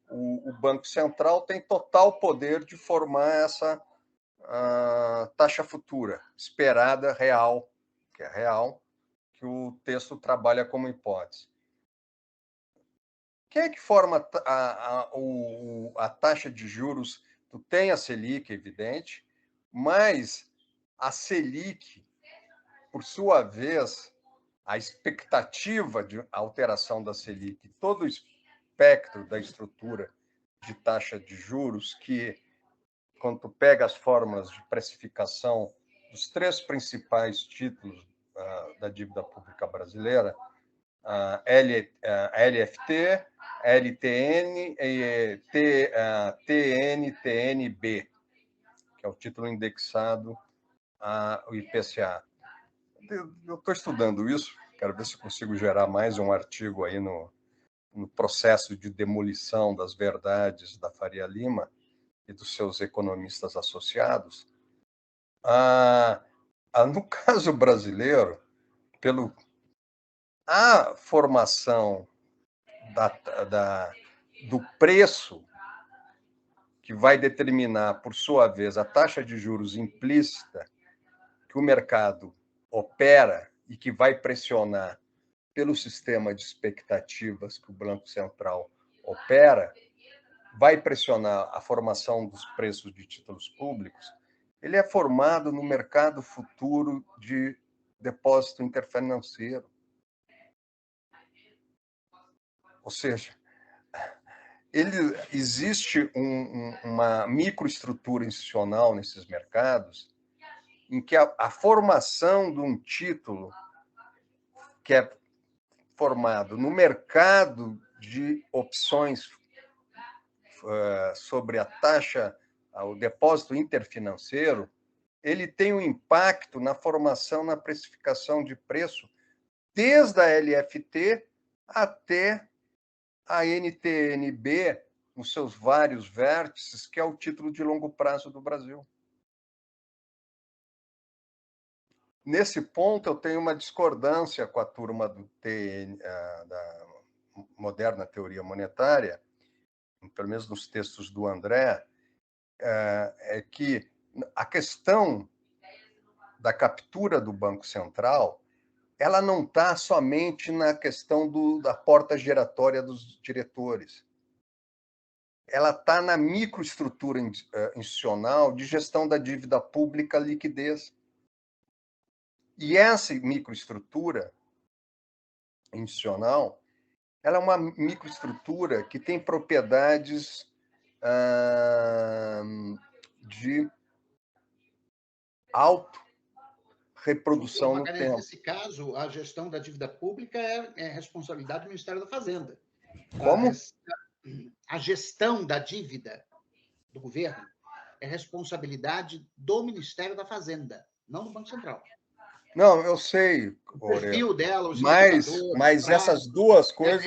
o Banco Central tem total poder de formar essa taxa futura, esperada, real, que é real, que o texto trabalha como hipótese. Quem é que forma a taxa de juros? Tu tem a Selic, evidente, mas a Selic, por sua vez, a expectativa de alteração da Selic, todo o espectro da estrutura de taxa de juros, que, quando tu pega as fórmulas de precificação dos 3 principais títulos da dívida pública brasileira, LFT, LTN e TNB, que é o título indexado ao IPCA. Eu estou estudando isso, quero ver se consigo gerar mais um artigo aí no processo de demolição das verdades da Faria Lima, e dos seus economistas associados, no caso brasileiro, a formação do preço que vai determinar, por sua vez, a taxa de juros implícita que o mercado opera e que vai pressionar pelo sistema de expectativas que o Banco Central opera, vai pressionar a formação dos preços de títulos públicos, ele é formado no mercado futuro de depósito interfinanceiro. Ou seja, existe uma microestrutura institucional nesses mercados em que a formação de um título que é formado no mercado de opções sobre a taxa, o depósito interfinanceiro, ele tem um impacto na formação, na precificação de preço, desde a LFT até a NTN-B, nos seus vários vértices, que é o título de longo prazo do Brasil. Nesse ponto, eu tenho uma discordância com a turma da moderna teoria monetária, pelo menos nos textos do André, é que a questão da captura do Banco Central ela não está somente na questão da porta giratória dos diretores. Ela está na microestrutura institucional de gestão da dívida pública, liquidez. E essa microestrutura institucional, ela é uma microestrutura que tem propriedades de auto-reprodução no tempo. Nesse caso, a gestão da dívida pública é responsabilidade do Ministério da Fazenda. Como? A gestão da dívida do governo é responsabilidade do Ministério da Fazenda, não do Banco Central. Não, eu sei, o perfil dela, os mas essas duas coisas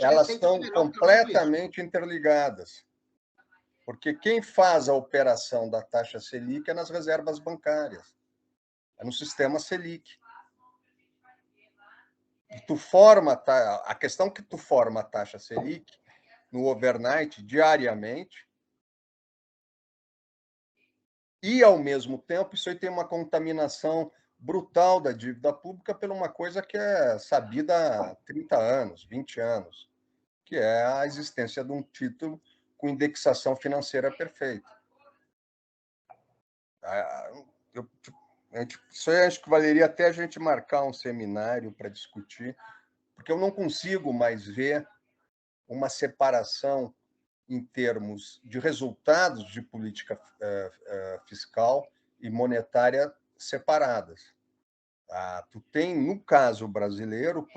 elas estão completamente interligadas. Porque quem faz a operação da taxa Selic é nas reservas bancárias, é no sistema Selic. E a questão que tu forma a taxa Selic no overnight diariamente, e, ao mesmo tempo, isso aí tem uma contaminação brutal da dívida pública por uma coisa que é sabida há 30 anos, 20 anos, que é a existência de um título com indexação financeira perfeita. Isso aí acho que valeria até a gente marcar um seminário para discutir, porque eu não consigo mais ver uma separação em termos de resultados de política fiscal e monetária separadas. Tu tem, no caso brasileiro,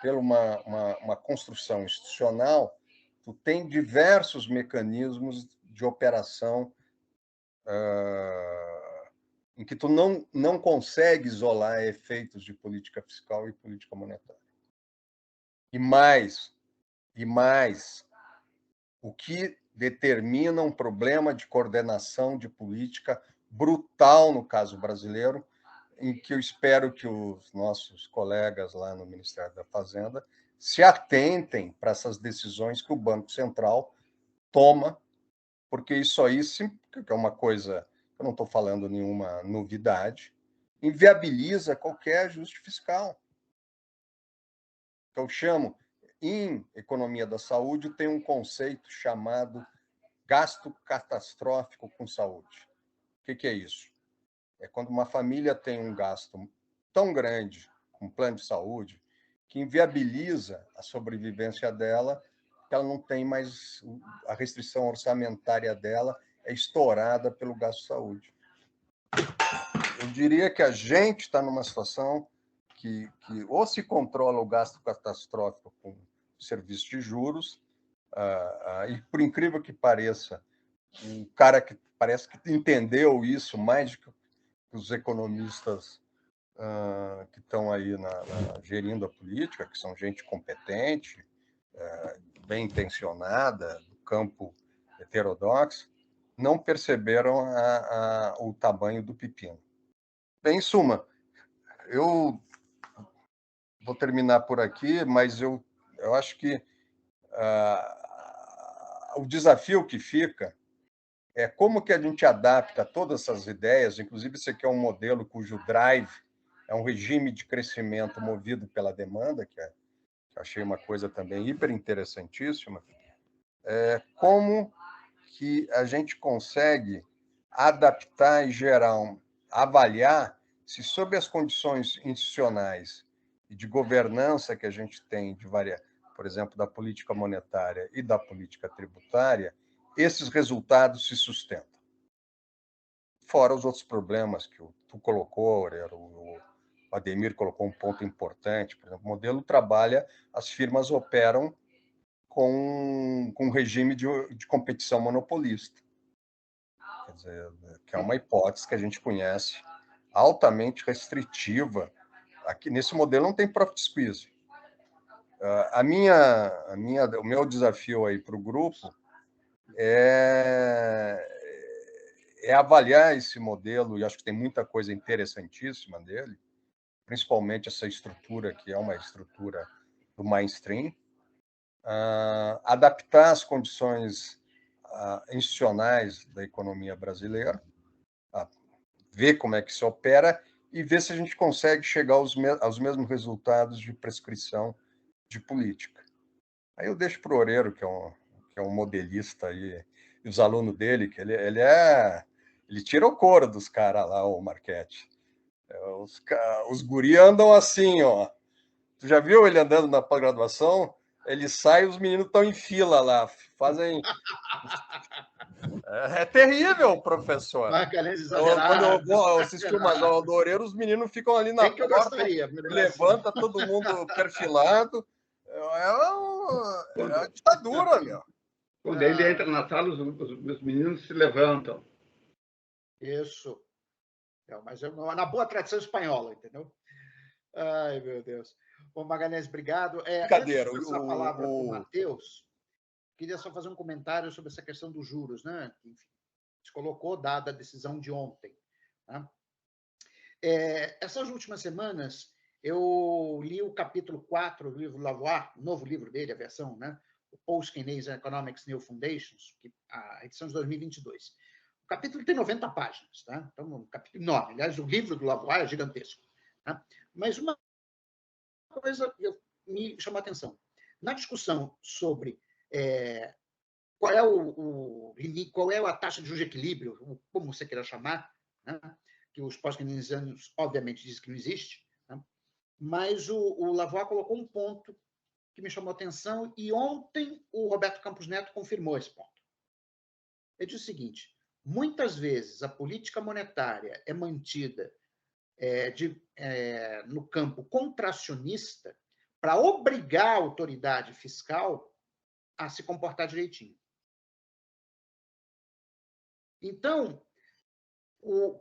pela uma construção institucional, tu tem diversos mecanismos de operação em que tu não consegue isolar efeitos de política fiscal e política monetária. E mais, o que determina um problema de coordenação de política brutal no caso brasileiro, em que eu espero que os nossos colegas lá no Ministério da Fazenda se atentem para essas decisões que o Banco Central toma, porque isso aí, que é uma coisa, eu não estou falando nenhuma novidade, inviabiliza qualquer ajuste fiscal. Que eu chamo, em economia da saúde, tem um conceito chamado gasto catastrófico com saúde. O que é isso? É quando uma família tem um gasto tão grande com plano de saúde que inviabiliza a sobrevivência dela, que ela não tem mais, a restrição orçamentária dela é estourada pelo gasto de saúde. Eu diria que a gente está numa situação que ou se controla o gasto catastrófico com serviço de juros, e por incrível que pareça, o cara que parece que entendeu isso mais do que os economistas que estão aí gerindo a política, que são gente competente, bem intencionada, do campo heterodoxa, não perceberam o tamanho do pepino. Bem, em suma, eu vou terminar por aqui, mas eu acho que o desafio que fica é como que a gente adapta todas essas ideias, inclusive esse aqui é um modelo cujo drive é um regime de crescimento movido pela demanda, que eu achei uma coisa também hiper interessantíssima, como que a gente consegue adaptar e avaliar se, sob as condições institucionais e de governança que a gente tem, por exemplo, da política monetária e da política tributária, esses resultados se sustentam. Fora os outros problemas que tu colocou, o Ademir colocou um ponto importante. Por exemplo, o modelo trabalha, as firmas operam com um regime de competição monopolista. Quer dizer, que é uma hipótese que a gente conhece, altamente restritiva. Aqui nesse modelo não tem profit squeeze. O meu desafio aí para o grupo é avaliar esse modelo, e acho que tem muita coisa interessantíssima dele, principalmente essa estrutura, que é uma estrutura do mainstream, adaptar as condições institucionais da economia brasileira, ver como é que se opera e ver se a gente consegue chegar aos mesmos resultados de prescrição de política. Aí eu deixo para o Oreiro, que é um modelista aí, e os alunos dele, que ele tira o couro dos caras lá, o Marchetti. Os guri andam assim, ó. Tu já viu ele andando na pós-graduação? Ele sai, os meninos estão em fila lá, fazem... É terrível, professor. Quando eu vou assistir umas aulas do Oreiro, os meninos ficam ali na porta, levanta todo mundo perfilado. É uma ditadura, meu. Quando ele entra na sala, os meninos se levantam. Isso. Mas na boa tradição espanhola, entendeu? Ai, meu Deus. Bom, Magalhães, obrigado. Brincadeira. Antes de passar a palavra para o Matheus, queria só fazer um comentário sobre essa questão dos juros, né? Enfim, a gente colocou, dada a decisão de ontem. Tá? Essas últimas semanas, eu li o capítulo 4 do livro Lavoie, novo livro dele, a versão, né? O Post-Keynesian Economics New Foundations, a edição de 2022. O capítulo tem 90 páginas, tá? Então, um capítulo enorme. Aliás, o livro do Lavoie é gigantesco. Tá? Mas uma coisa me chamou a atenção. Na discussão sobre qual é a taxa de juros de equilíbrio, como você queira chamar, né? Que os pós-keynesianos, obviamente, dizem que não existe, né? Mas o Lavoie colocou um ponto que me chamou a atenção e ontem o Roberto Campos Neto confirmou esse ponto. Ele diz o seguinte: muitas vezes a política monetária é mantida no campo contracionista para obrigar a autoridade fiscal a se comportar direitinho. Então, o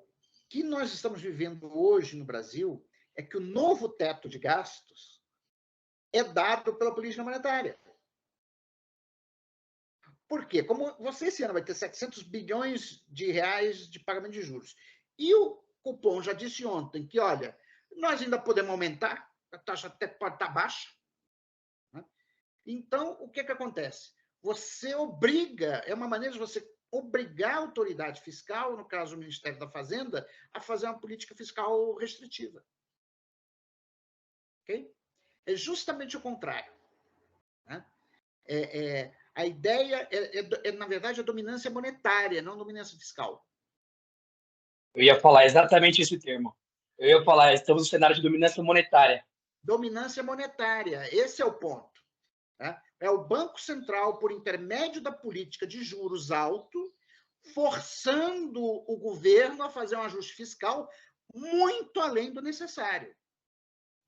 que nós estamos vivendo hoje no Brasil é que o novo teto de gastos é dado pela política monetária. Por quê? Como você esse ano vai ter 700 bilhões de reais de pagamento de juros. E o Cupom já disse ontem que, olha, nós ainda podemos aumentar, a taxa até pode estar baixa. Né? Então, o que acontece? Você obriga, é uma maneira de você obrigar a autoridade fiscal, no caso o Ministério da Fazenda, a fazer uma política fiscal restritiva. Okay? É justamente o contrário. Né? A ideia na verdade, a dominância monetária, não a dominância fiscal. Eu ia falar exatamente esse termo. Eu ia falar, estamos no cenário de dominância monetária. Dominância monetária, esse é o ponto. Né? É o Banco Central, por intermédio da política de juros alto, forçando o governo a fazer um ajuste fiscal muito além do necessário.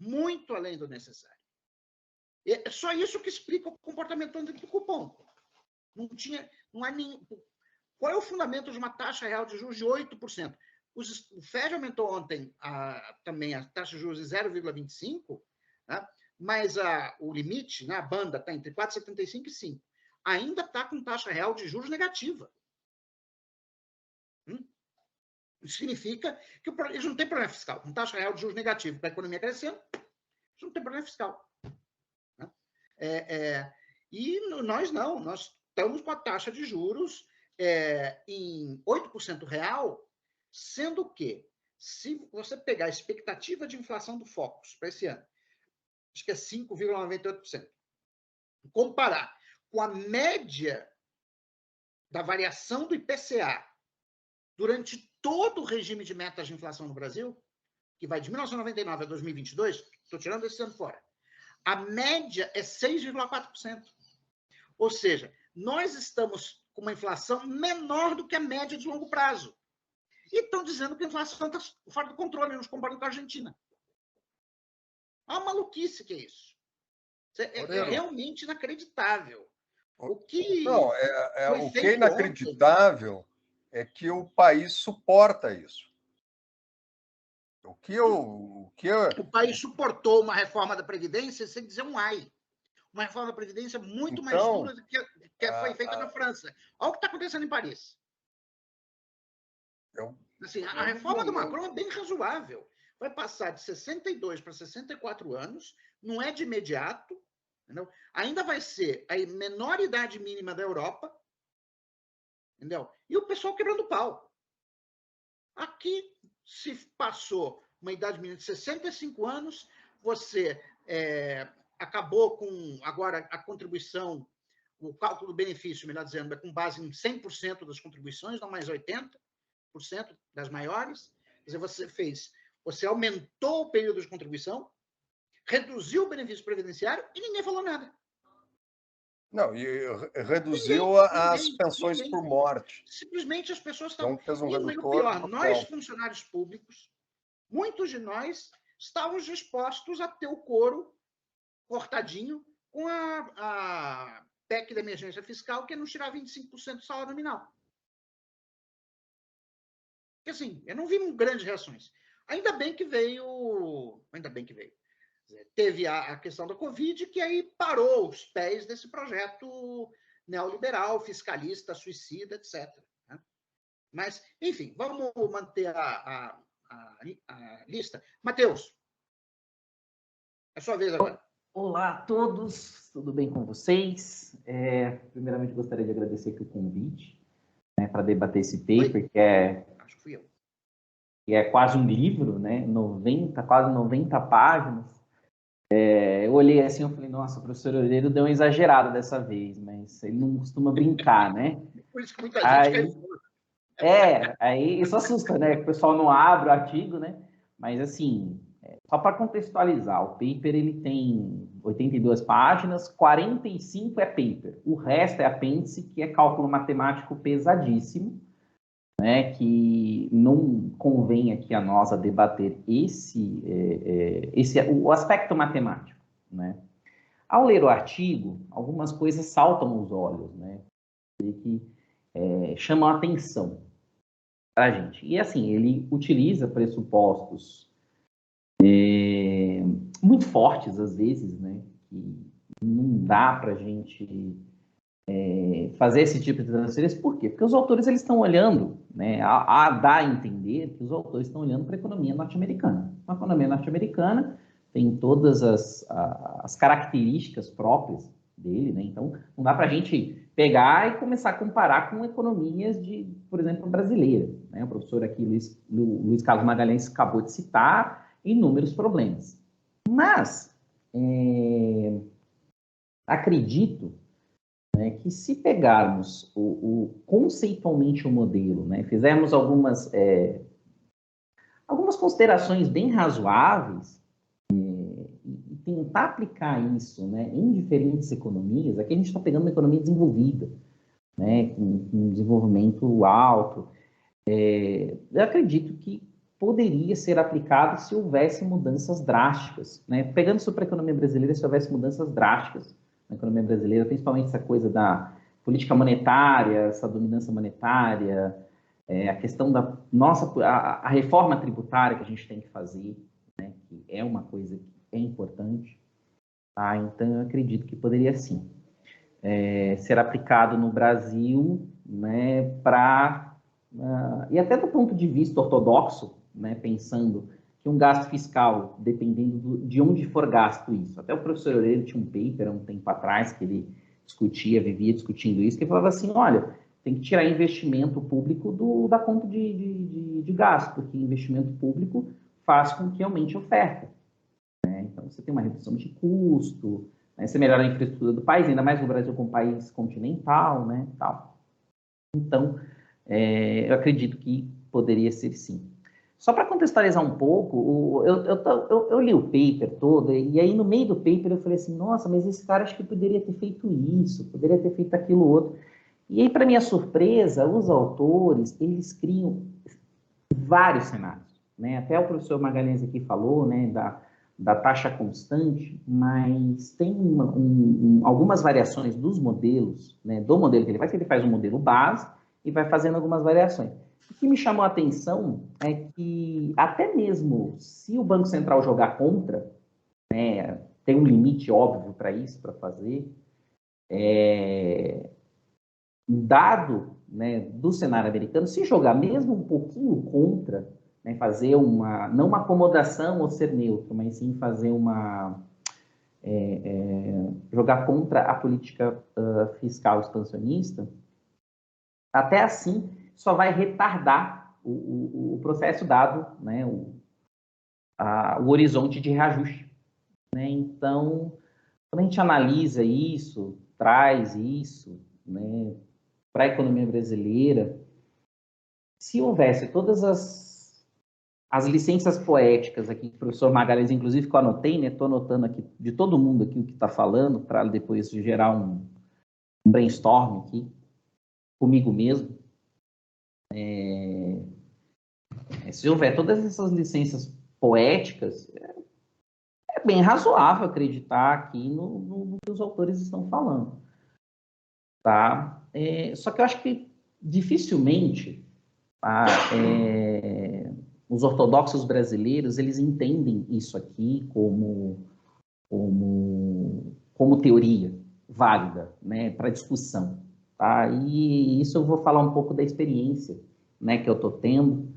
Muito além do necessário. É só isso que explica o comportamento do cupom. Não há nenhum... Qual é o fundamento de uma taxa real de juros de 8%? O Fed aumentou ontem também a taxa de juros de 0,25%, né? Mas o limite, né, a banda, está entre 4,75% e 5%. ainda está com taxa real de juros negativa. Isso significa que eles não têm problema fiscal. Com taxa real de juros negativa para a economia crescendo, eles não têm problema fiscal. Né? E nós não. Nós estamos com a taxa de juros em 8% real, sendo que, se você pegar a expectativa de inflação do Focus para esse ano, acho que é 5,98%, comparar com a média da variação do IPCA durante todo o regime de metas de inflação no Brasil, que vai de 1999 a 2022, estou tirando esse ano fora, a média é 6,4%. Ou seja, nós estamos com uma inflação menor do que a média de longo prazo. E estão dizendo que a inflação está fora do controle, nos comparando com a Argentina. É uma maluquice que é isso. É realmente inacreditável. O que não, o que é inacreditável é que o país suporta isso. O país suportou uma reforma da Previdência sem dizer um ai. Uma reforma da Previdência muito mais dura do que foi feita na França. Olha o que está acontecendo em Paris. Assim, a reforma do Macron é bem razoável. Vai passar de 62 para 64 anos, não é de imediato, entendeu? Ainda vai ser a menor idade mínima da Europa, entendeu? E o pessoal quebrando pau. Aqui se passou uma idade mínima de 65 anos, você acabou com, agora, a contribuição, o cálculo do benefício, melhor dizendo, é com base em 100% das contribuições, não mais 80% das maiores. Quer dizer, você aumentou o período de contribuição, reduziu o benefício previdenciário e ninguém falou nada. Não, e reduziu as pensões por morte. Simplesmente as pessoas estavam... Então, fez um redutor e o pior, total. nós, funcionários públicos, muitos de nós estávamos dispostos a ter o couro cortadinho com a PEC da emergência fiscal, que é não tirar 25% do salário nominal. Porque, assim, eu não vi grandes reações. Ainda bem que veio. Teve a questão da Covid, que aí parou os pés desse projeto neoliberal, fiscalista, suicida, etc. Né? Mas, enfim, vamos manter a lista. Matheus, é sua vez agora. Olá a todos, tudo bem com vocês? Primeiramente, gostaria de agradecer aqui o convite, né, para debater esse paper, Acho que fui eu. Que é quase um livro, né, quase 90 páginas. Eu olhei assim e falei, nossa, o professor Oreiro deu uma exagerada dessa vez, mas ele não costuma brincar, né? Por isso que muita gente aí isso assusta, né? Que o pessoal não abre o artigo, né? Mas, assim, só para contextualizar, o paper ele tem 82 páginas, 45 é paper. O resto é apêndice, que é cálculo matemático pesadíssimo, né? Que não convém aqui a nós a debater o aspecto matemático, né? Ao ler o artigo, algumas coisas saltam aos olhos, né? Que chamam a atenção para a gente. E, assim, ele utiliza pressupostos muito fortes, às vezes, né? Que não dá para a gente fazer esse tipo de transferência. Por quê? Porque os autores eles estão olhando, né? Dá a entender que os autores estão olhando para a economia norte-americana. A economia norte-americana tem todas as características próprias dele, né? Então, não dá para a gente pegar e começar a comparar com economias por exemplo, brasileira, né? O professor aqui, Luiz Carlos Magalhães, acabou de citar inúmeros problemas. Mas, acredito, né, que se pegarmos conceitualmente o modelo, né, fizermos algumas considerações bem razoáveis, e tentar aplicar isso, né, em diferentes economias, aqui a gente está pegando uma economia desenvolvida, né, com um desenvolvimento alto, eu acredito que poderia ser aplicado se houvesse mudanças drásticas, né? Pegando isso para a economia brasileira, se houvesse mudanças drásticas na economia brasileira, principalmente essa coisa da política monetária, essa dominância monetária, a questão da a reforma tributária que a gente tem que fazer, né? Que é uma coisa que é importante, tá? Então eu acredito que poderia sim. ser aplicado no Brasil, né, e até do ponto de vista ortodoxo, né, pensando que um gasto fiscal, dependendo de onde for gasto isso, até o professor Oreiro tinha um paper há um tempo atrás que ele vivia discutindo isso, que ele falava assim, olha, tem que tirar investimento público da conta de gasto, porque investimento público faz com que aumente a oferta. Né? Então, você tem uma redução de custo, né? Você melhora a infraestrutura do país, ainda mais no Brasil como país continental, né? Tal. Então, eu acredito que poderia ser sim. Só para contextualizar um pouco, eu li o paper todo, e aí no meio do paper eu falei assim, nossa, mas esse cara acho que poderia ter feito isso, poderia ter feito aquilo outro. E aí, para minha surpresa, os autores, eles criam vários cenários, né? Até o professor Magalhães aqui falou, né, da taxa constante, mas tem algumas variações dos modelos, né, do modelo que ele faz um modelo base e vai fazendo algumas variações. O que me chamou a atenção é que até mesmo se o Banco Central jogar contra, né, tem um limite óbvio para isso, para fazer, dado, né, do cenário americano, se jogar mesmo um pouquinho contra, né, fazer não uma acomodação ou ser neutro, mas sim fazer jogar contra a política fiscal expansionista, até assim só vai retardar o processo dado, né, o horizonte de reajuste. Né? Então, quando a gente analisa isso, traz isso, né, para a economia brasileira, se houvesse todas as licenças poéticas aqui, que o professor Magalhães, inclusive, que eu anotei, né? Estou anotando aqui de todo mundo aqui o que está falando, para depois gerar um brainstorm aqui, comigo mesmo. Se houver todas essas licenças poéticas, é bem razoável acreditar aqui no que os autores estão falando. Tá? Só que eu acho que dificilmente os ortodoxos brasileiros eles entendem isso aqui como teoria válida, né, para discussão. Tá? E isso eu vou falar um pouco da experiência, né, que eu estou tendo.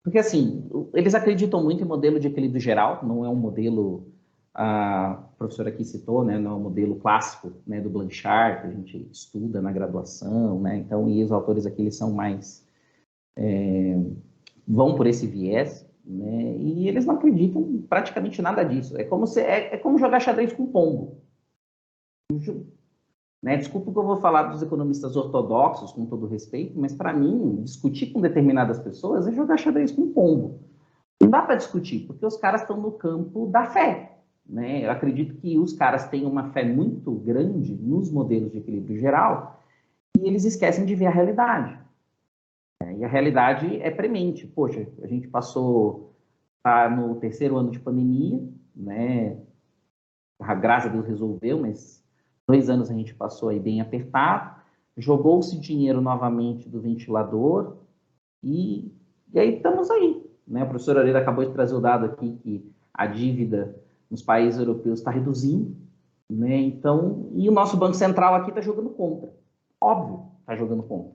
Porque, assim, eles acreditam muito em modelo de equilíbrio geral, não é um modelo, a professora aqui citou, né, não é um modelo clássico, né, do Blanchard, que a gente estuda na graduação, né, então, e os autores aqui, eles são mais, vão por esse viés, né, e eles não acreditam praticamente nada disso, é como jogar xadrez com pombo. Né? Desculpa que eu vou falar dos economistas ortodoxos, com todo respeito, mas para mim, discutir com determinadas pessoas é jogar xadrez com pombo. Não dá para discutir, porque os caras estão no campo da fé. Né? Eu acredito que os caras têm uma fé muito grande nos modelos de equilíbrio geral e eles esquecem de ver a realidade. E a realidade é premente. Poxa, a gente passou no terceiro ano de pandemia, né? Graças a Deus resolveu, mas 2 anos a gente passou aí bem apertado, jogou-se dinheiro novamente do ventilador e aí estamos aí. Né? O professor Areira acabou de trazer o dado aqui que a dívida nos países europeus está reduzindo, né? Então, e o nosso Banco Central aqui está jogando contra. Óbvio, está jogando contra.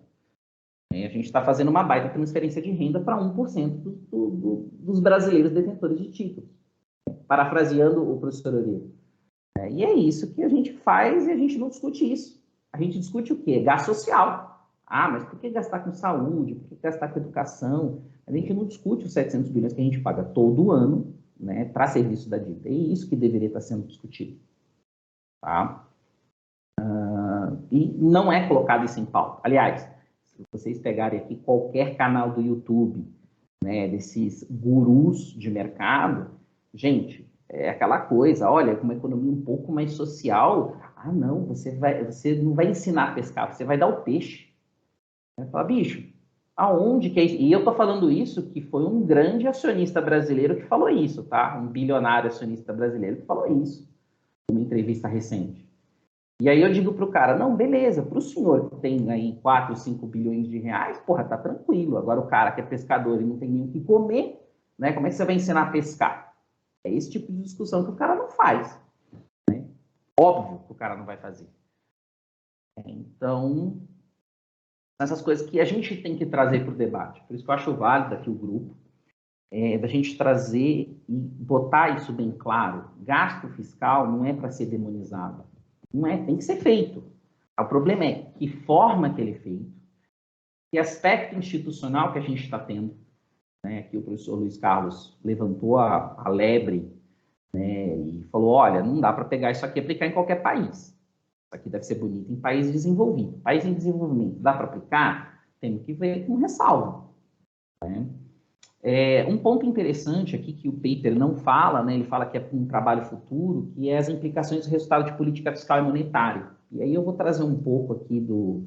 A gente está fazendo uma baita transferência de renda para 1% dos brasileiros detentores de títulos. Parafraseando o professor Areira. E é isso que a gente faz e a gente não discute isso. A gente discute o quê? Gasto social. Ah, mas por que gastar com saúde? Por que gastar com educação? A gente não discute os 700 bilhões que a gente paga todo ano, né, para serviço da dívida. É isso que deveria estar sendo discutido. Tá? E não é colocado isso em pauta. Aliás, se vocês pegarem aqui qualquer canal do YouTube, né, desses gurus de mercado, gente, é aquela coisa, olha, com uma economia um pouco mais social, não, você não vai ensinar a pescar, você vai dar o peixe. Vai falar, bicho, aonde que é isso? E eu tô falando isso que foi um grande acionista brasileiro que falou isso, tá? Um bilionário acionista brasileiro que falou isso, numa entrevista recente. E aí eu digo pro cara, não, beleza, pro senhor que tem aí 4, 5 bilhões de reais, porra, tá tranquilo. Agora o cara que é pescador e não tem nem o que comer, né? Como é que você vai ensinar a pescar? É esse tipo de discussão que o cara não faz. Né? Óbvio que o cara não vai fazer. Então, essas coisas que a gente tem que trazer para o debate. Por isso que eu acho válido aqui o grupo, da gente trazer e botar isso bem claro. Gasto fiscal não é para ser demonizado. Não é, tem que ser feito. O problema é que forma que ele é feito, que aspecto institucional que a gente está tendo, né? Aqui o professor Luiz Carlos levantou a lebre, né, e falou, olha, não dá para pegar isso aqui e aplicar em qualquer país. Isso aqui deve ser bonito em país desenvolvido. País em desenvolvimento, dá para aplicar? Temos que ver com ressalva. Né? Um ponto interessante aqui que o paper não fala, né, ele fala que é um trabalho futuro, que é as implicações do resultado de política fiscal e monetária. E aí eu vou trazer um pouco aqui do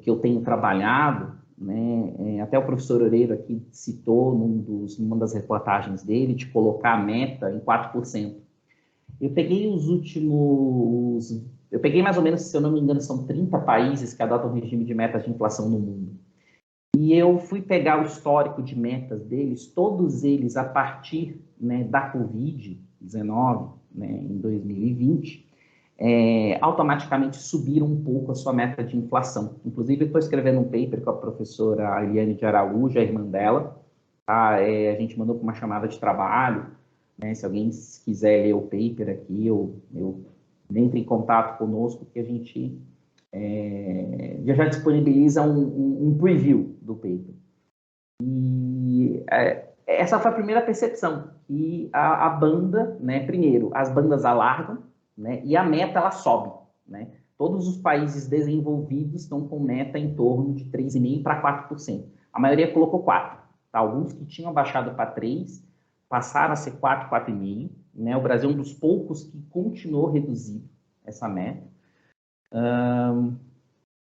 que eu tenho trabalhado, né, até o professor Oreiro aqui citou numa das reportagens dele, de colocar a meta em 4%. Eu peguei eu peguei mais ou menos, se eu não me engano, são 30 países que adotam o regime de metas de inflação no mundo. E eu fui pegar o histórico de metas deles, todos eles a partir, né, da Covid-19, né, em 2020, automaticamente subiram um pouco a sua meta de inflação. Inclusive, eu estou escrevendo um paper com a professora Eliane de Araújo, a irmã dela. Tá? A gente mandou para uma chamada de trabalho. Né? Se alguém quiser ler o paper aqui, entre em contato conosco, que a gente já disponibiliza um preview do paper. E essa foi a primeira percepção, que a banda, né, primeiro, as bandas alargam, né, e a meta ela sobe. Né? Todos os países desenvolvidos estão com meta em torno de 3,5% para 4%. A maioria colocou 4%. Tá? Alguns que tinham baixado para 3%, passaram a ser 4%, 4,5%. Né? O Brasil é um dos poucos que continuou reduzido essa meta.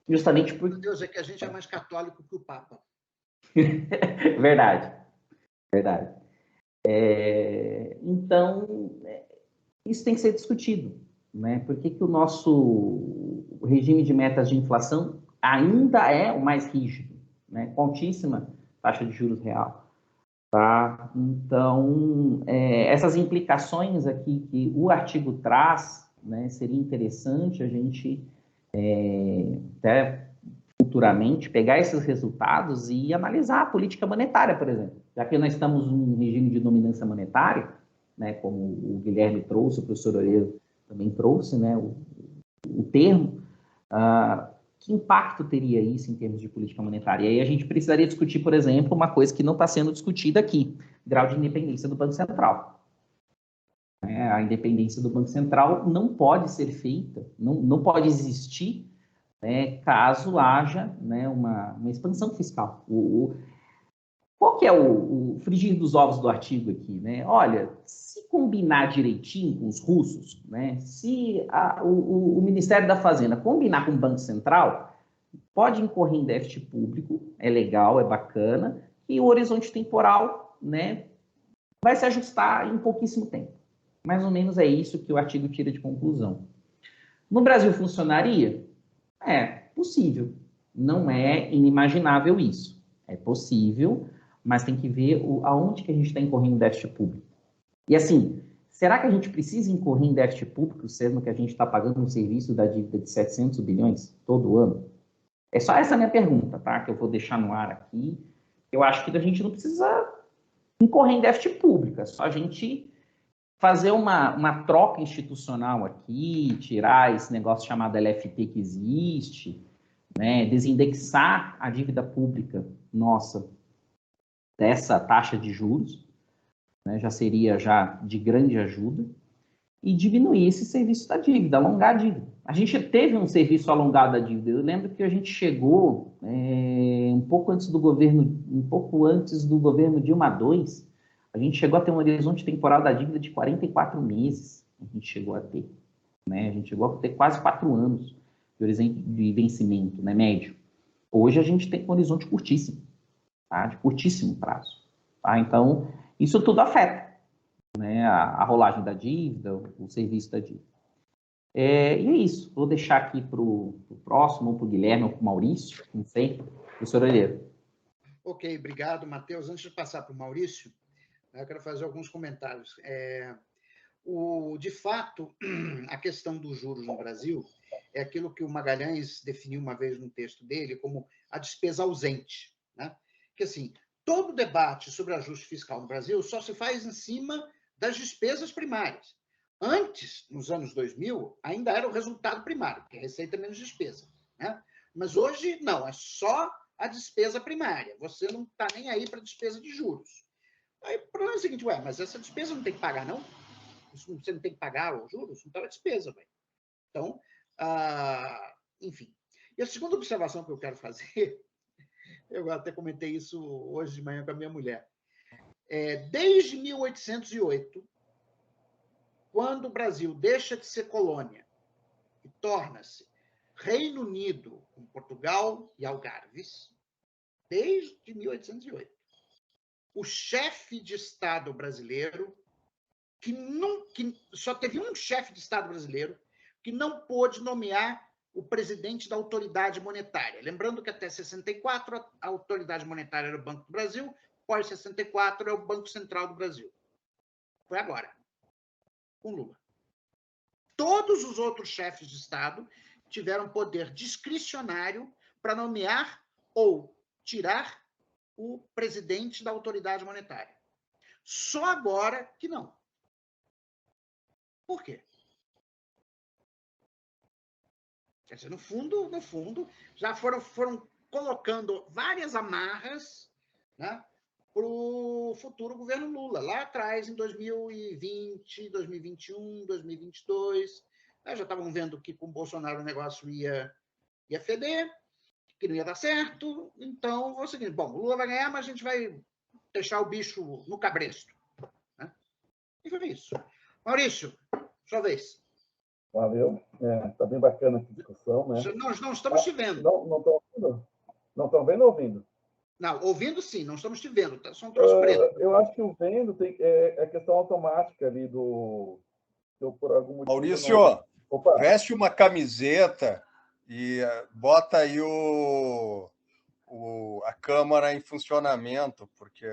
Justamente por... Meu Deus, é que a gente é mais católico que o Papa. Verdade. Então, isso tem que ser discutido. Né? Por que o nosso regime de metas de inflação ainda é o mais rígido, né? Com altíssima taxa de juros real? Tá? Então, essas implicações aqui que o artigo traz, né, seria interessante a gente até futuramente pegar esses resultados e analisar a política monetária, por exemplo. Já que nós estamos num regime de dominância monetária, né, como o Guilherme trouxe, o professor Oreiro também trouxe, né, o termo, que impacto teria isso em termos de política monetária? E aí a gente precisaria discutir, por exemplo, uma coisa que não está sendo discutida aqui, grau de independência do Banco Central. A independência do Banco Central não pode ser feita, não pode existir, caso haja, né, uma expansão fiscal. Qual que é o frigir dos ovos do artigo aqui? Né? Olha, se combinar direitinho com os russos, né, se o Ministério da Fazenda combinar com o Banco Central, pode incorrer em déficit público, é legal, é bacana, e o horizonte temporal, né, vai se ajustar em pouquíssimo tempo. Mais ou menos é isso que o artigo tira de conclusão. No Brasil funcionaria? É possível. Não é inimaginável isso. É possível, mas tem que ver aonde que a gente está incorrendo em déficit público. E assim, será que a gente precisa incorrer em déficit público, sendo que a gente está pagando um serviço da dívida de 700 bilhões todo ano? É só essa minha pergunta, tá? Que eu vou deixar no ar aqui. Eu acho que a gente não precisa incorrer em déficit público, é só a gente fazer uma troca institucional aqui, tirar esse negócio chamado LFT que existe, né, desindexar a dívida pública nossa dessa taxa de juros, né, já seria de grande ajuda, e diminuir esse serviço da dívida, alongar a dívida. A gente teve um serviço alongado da dívida. Eu lembro que a gente chegou um pouco antes do governo Dilma II, a gente chegou a ter um horizonte temporal da dívida de 44 meses. A gente chegou a ter. Né? A gente chegou a ter quase 4 anos de horizonte de vencimento, né, médio. Hoje a gente tem um horizonte curtíssimo, tá? De curtíssimo prazo. Tá? Então, isso tudo afeta, né, a rolagem da dívida, o serviço da dívida. E é isso. Vou deixar aqui para o próximo, ou para o Guilherme, ou para o Maurício, não sei. Professor Oreiro. Ok, obrigado, Matheus. Antes de passar para o Maurício, eu quero fazer alguns comentários. De fato, a questão dos juros no Brasil é aquilo que o Magalhães definiu uma vez no texto dele como a despesa ausente, né? Que, assim, todo debate sobre ajuste fiscal no Brasil só se faz em cima das despesas primárias. Antes, nos anos 2000, ainda era o resultado primário, porque receita menos despesa, né? Mas hoje, não, é só a despesa primária. Você não está nem aí para a despesa de juros. Aí o problema é o seguinte, mas essa despesa não tem que pagar, não? Você não tem que pagar os juros? Então é despesa, velho. Então, enfim. E a segunda observação que eu quero fazer, eu até comentei isso hoje de manhã com a minha mulher, desde 1808, quando o Brasil deixa de ser colônia e torna-se Reino Unido com Portugal e Algarves, desde 1808, o chefe de Estado brasileiro, que só teve um chefe de Estado brasileiro que não pôde nomear o presidente da autoridade monetária. Lembrando que até 64 a autoridade monetária era o Banco do Brasil, pós 64 é o Banco Central do Brasil. Foi agora, com Lula. Todos os outros chefes de Estado tiveram poder discricionário para nomear ou tirar o presidente da autoridade monetária. Só agora que não. Por quê? Quer dizer, no fundo, já foram colocando várias amarras, né, para o futuro governo Lula, lá atrás, em 2020, 2021, 2022. Já estavam vendo que com o Bolsonaro o negócio ia feder, que não ia dar certo. Então, é o seguinte, bom, o Lula vai ganhar, mas a gente vai deixar o bicho no cabresto. Né? E foi isso. Maurício, sua vez. Valeu. Tá bem bacana essa discussão, né? Nós não estamos te vendo. Não estão ouvindo? Não estão vendo ou ouvindo? Não, ouvindo sim, não estamos te vendo. Tá só um troço preto. Eu acho que o vendo é a questão automática ali do... Eu, por algum motivo, Maurício, veste uma camiseta e bota aí a câmera em funcionamento, porque...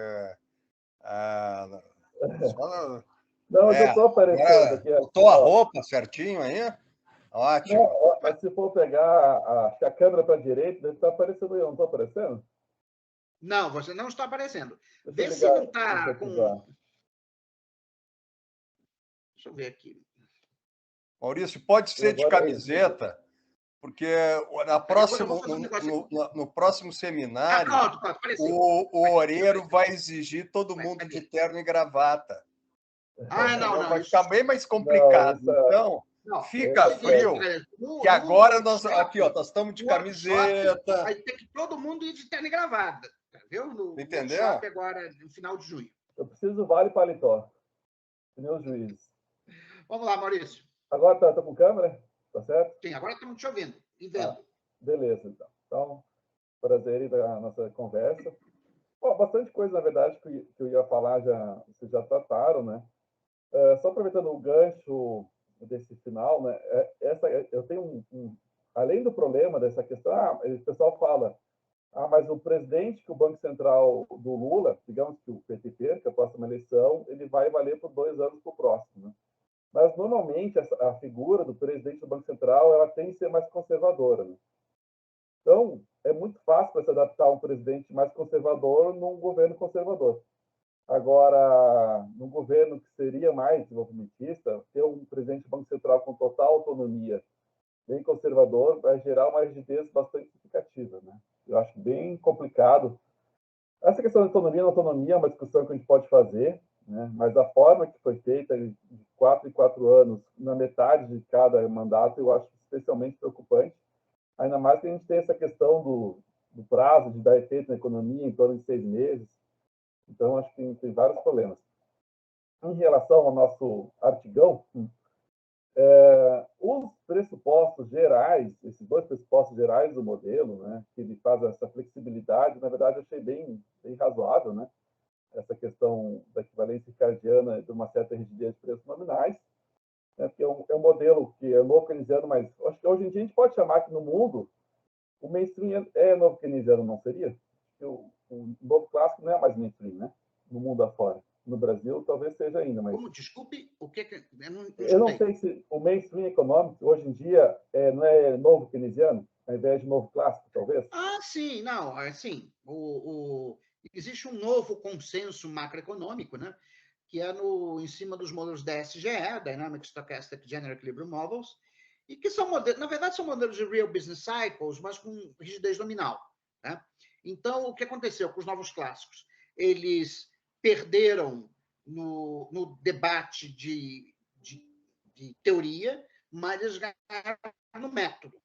Não, eu estou aparecendo aqui. Botou a roupa certinho aí? Ótimo. Não, se for pegar a câmera para a direita, deve estar aparecendo aí. Eu não estou aparecendo? Não, você não está aparecendo. Vê se não está com... Deixa eu ver aqui. Maurício, pode ser de camiseta, porque no próximo seminário, o Oreiro vai exigir todo mundo de terno e gravata. Não. Vai ficar bem mais complicado. Então, fica frio, que agora nós estamos de camiseta. Vai ter que todo mundo ir de terno e gravata. Viu? Entendeu? Agora, no final de junho. Eu preciso vale paletó. Meus juízes. Vamos lá, Maurício. Agora tá com câmera? Tá certo? Sim, agora estamos te ouvindo e vendo. Beleza, então. Então, prazer aí da nossa conversa. Bom, bastante coisa, na verdade, que eu ia falar, vocês já trataram, né? Só aproveitando o gancho desse final, né? Eu tenho além do problema dessa questão, o pessoal fala, mas o presidente que o Banco Central do Lula, digamos que o PT perca a próxima eleição, ele vai valer por 2 anos para o próximo, né? Mas, normalmente, a figura do presidente do Banco Central ela tem que ser mais conservadora. Né? Então, é muito fácil para se adaptar a um presidente mais conservador num governo conservador. Agora, num governo que seria mais desenvolvimentista, ter um presidente do Banco Central com total autonomia, bem conservador, vai gerar uma rigidez bastante significativa. Né? Eu acho bem complicado. Essa questão de autonomia e não autonomia é uma discussão que a gente pode fazer, né? Mas a forma que foi feita, de 4 em 4 anos, na metade de cada mandato, eu acho especialmente preocupante. Ainda mais que a gente tem essa questão do prazo de dar efeito na economia em torno de 6 meses. Então, acho que tem vários problemas. Em relação ao nosso artigão, os pressupostos gerais, esses 2 pressupostos gerais do modelo, né, que ele faz essa flexibilidade, na verdade, eu achei bem razoável, né? Essa questão da equivalência ricardiana de uma certa rigidez de preços nominais, né, porque é um modelo que é novo keynesiano, mas acho que hoje em dia a gente pode chamar que no mundo o mainstream é novo keynesiano, não seria? O novo clássico não é mais mainstream, né? No mundo afora. no Brasil, talvez seja ainda, mas... Como? Desculpe, o que é... Eu não sei se o mainstream econômico, hoje em dia, não é novo keynesiano, ao invés de novo clássico, talvez? Ah, sim, não, assim, existe um novo consenso macroeconômico, né, que é em cima dos modelos DSGE, Dynamic Stochastic General Equilibrium Models, e que são modelos, na verdade, são modelos de Real Business Cycles, mas com rigidez nominal, né? Então, o que aconteceu com os novos clássicos? Eles perderam no debate de teoria, mas eles ganharam no método.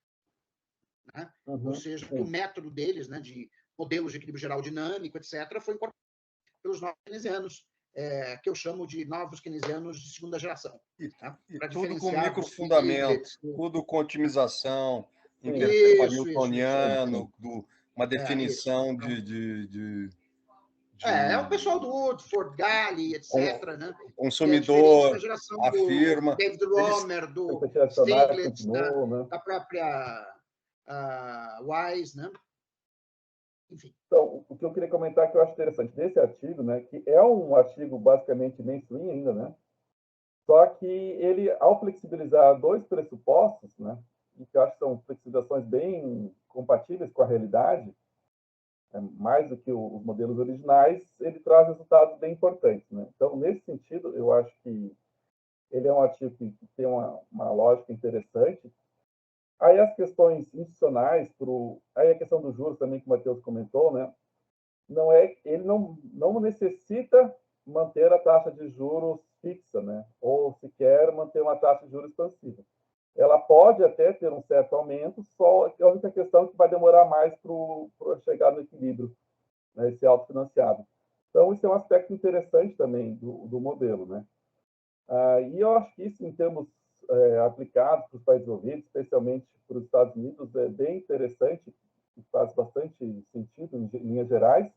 Né? Ou seja, o método deles, né, de modelos de equilíbrio geral dinâmico, etc., foi incorporado pelos novos keynesianos, que eu chamo de novos keynesianos de segunda geração. E, tá? e Para tudo com diferenciar microfundamentos, tudo com otimização, intervalo newtoniano, uma definição de é o pessoal do Woodford, Galley, etc., né? Consumidor, Que é a geração afirma. do David Romer, do Stiglitz, da própria Wise, né? Enfim. Então, o que eu queria comentar que eu acho interessante desse artigo, né, que é um artigo basicamente mainstream ainda, né? Só que ele, ao flexibilizar dois pressupostos, né, e que eu acho que são flexibilizações bem compatíveis com a realidade, mais do que os modelos originais, ele traz resultados bem importantes, né? Então, nesse sentido, eu acho que ele é um artigo que tem uma lógica interessante. Aí as questões institucionais, aí a questão dos juros também que o Matheus comentou, né? Ele não necessita manter a taxa de juros fixa, né? Ou sequer manter uma taxa de juros expansiva. Ela pode até ter um certo aumento, só que a única questão é que vai demorar mais para chegar no equilíbrio, né? Esse autofinanciado. Então, isso é um aspecto interessante também do modelo, né? E eu acho que isso, em termos aplicados para os países desenvolvidos, especialmente para os Estados Unidos, é bem interessante e faz bastante sentido em linhas gerais.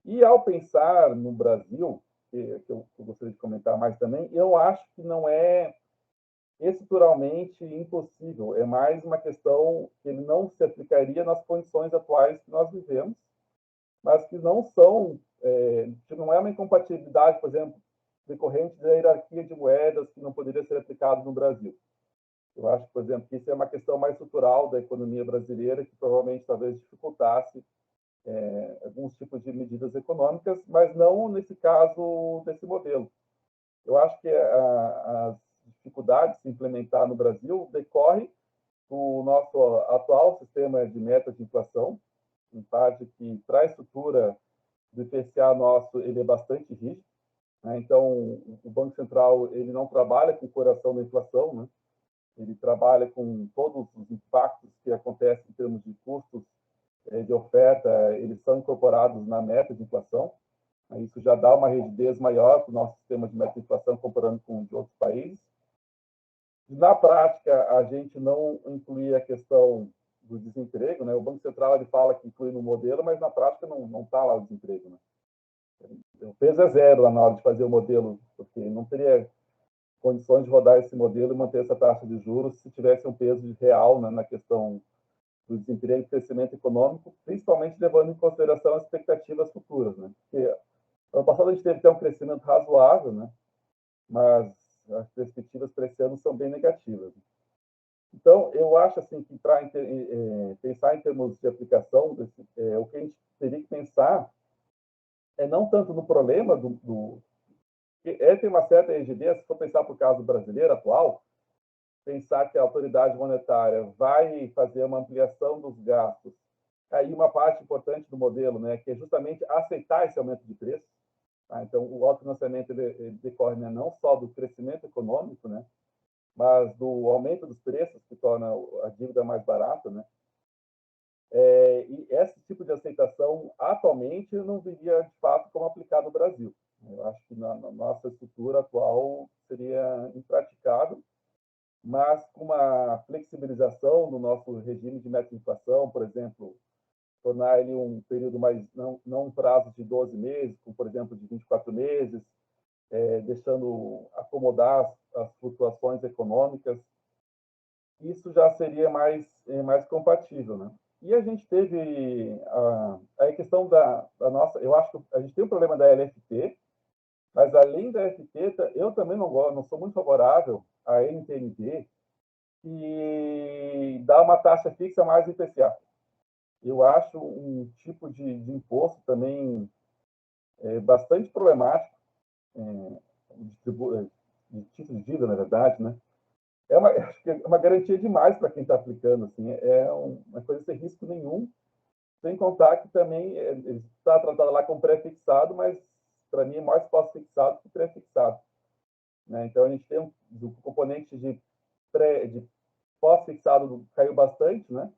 E ao pensar no Brasil, que eu gostaria de comentar mais também, eu acho que não é estruturalmente impossível, é mais uma questão que ele não se aplicaria nas condições atuais que nós vivemos, mas que não são, que não é uma incompatibilidade, por exemplo, decorrente da hierarquia de moedas que não poderia ser aplicado no Brasil. Eu acho, por exemplo, que isso é uma questão mais estrutural da economia brasileira, que provavelmente talvez dificultasse alguns tipos de medidas econômicas, mas não nesse caso desse modelo. Eu acho que as dificuldades de se implementar no Brasil decorrem do nosso atual sistema de meta de inflação, em parte que, para a estrutura do IPCA nosso, ele é bastante rígido, né? Então, o Banco Central ele não trabalha com o coração da inflação, né? Ele trabalha com todos os impactos que acontecem em termos de custos de oferta, eles são incorporados na meta de inflação. Isso já dá uma rigidez maior para o nosso sistema de meta de inflação comparando com de outros países. Na prática, a gente não inclui a questão do desemprego, né? O Banco Central ele fala que inclui no modelo, mas na prática não está lá o desemprego, né? O peso é zero lá na hora de fazer o modelo, porque não teria condições de rodar esse modelo e manter essa taxa de juros se tivesse um peso real, né, na questão do desemprego e crescimento econômico, principalmente levando em consideração as expectativas futuras, né? Porque ano passado a gente teve até um crescimento razoável, né? Mas as perspectivas para esse ano são bem negativas. Então, eu acho assim que para pensar em termos de aplicação, o que a gente teria que pensar é não tanto no problema tem uma certa rigidez, se for pensar para o caso brasileiro atual, pensar que a autoridade monetária vai fazer uma ampliação dos gastos, aí uma parte importante do modelo, né, que é justamente aceitar esse aumento de preço. Tá? Então, o autofinanciamento ele decorre, né, não só do crescimento econômico, né, mas do aumento dos preços, que torna a dívida mais barata, né? E esse tipo de aceitação, atualmente, eu não viria, de fato, como aplicado no Brasil. Eu acho que na nossa estrutura atual seria impraticável, mas com uma flexibilização do nosso regime de meta de inflação, por exemplo, tornar ele um período mais, não um prazo de 12 meses, como, por exemplo, de 24 meses, deixando acomodar as flutuações econômicas, isso já seria mais compatível, né? E a gente teve a questão da nossa... Eu acho que a gente tem um problema da LFT, Mas, além da FT, eu também não sou muito favorável à NTNB, que dá uma taxa fixa mais IPCA. Eu acho um tipo de imposto também bastante problemático, de título de dívida, na verdade, né? Acho que é uma garantia demais para quem está aplicando, assim, uma coisa sem risco nenhum, sem contar que também ele está tratado lá como pré-fixado, mas para mim é mais pós-fixado que pré-fixado, né? Então a gente tem um componente de pós-fixado caiu bastante, né?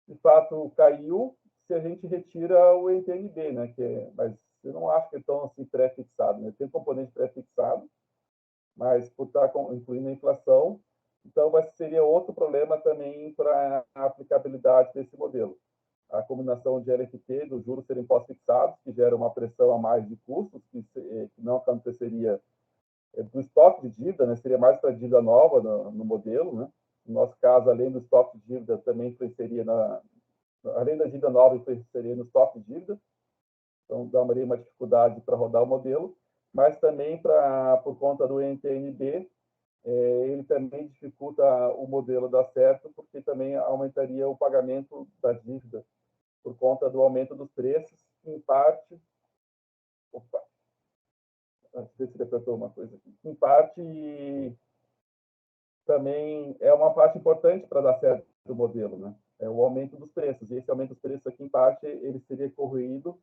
De fato caiu se a gente retira o NTNB, né? Mas eu não acho que é tão assim pré-fixado, né? Tem componente pré-fixado, mas por estar incluindo a inflação, então seria outro problema também para a aplicabilidade desse modelo. A combinação de LFT, dos juros serem pós-fixados, que gera uma pressão a mais de custos, que não aconteceria do estoque de dívida, né? Seria mais para a dívida nova no modelo, né? No nosso caso, além do estoque de dívida, também influenciaria além da dívida nova, influenciaria no estoque de dívida, então daria uma dificuldade para rodar o modelo, mas também por conta do NTNB, ele também dificulta o modelo dar certo, porque também aumentaria o pagamento da dívida por conta do aumento dos preços, em parte... Opa! Deixa eu ver se ele apertou uma coisa aqui. Em parte, também é uma parte importante para dar certo o modelo, né? É o aumento dos preços. E esse aumento dos preços aqui, em parte, ele seria corroído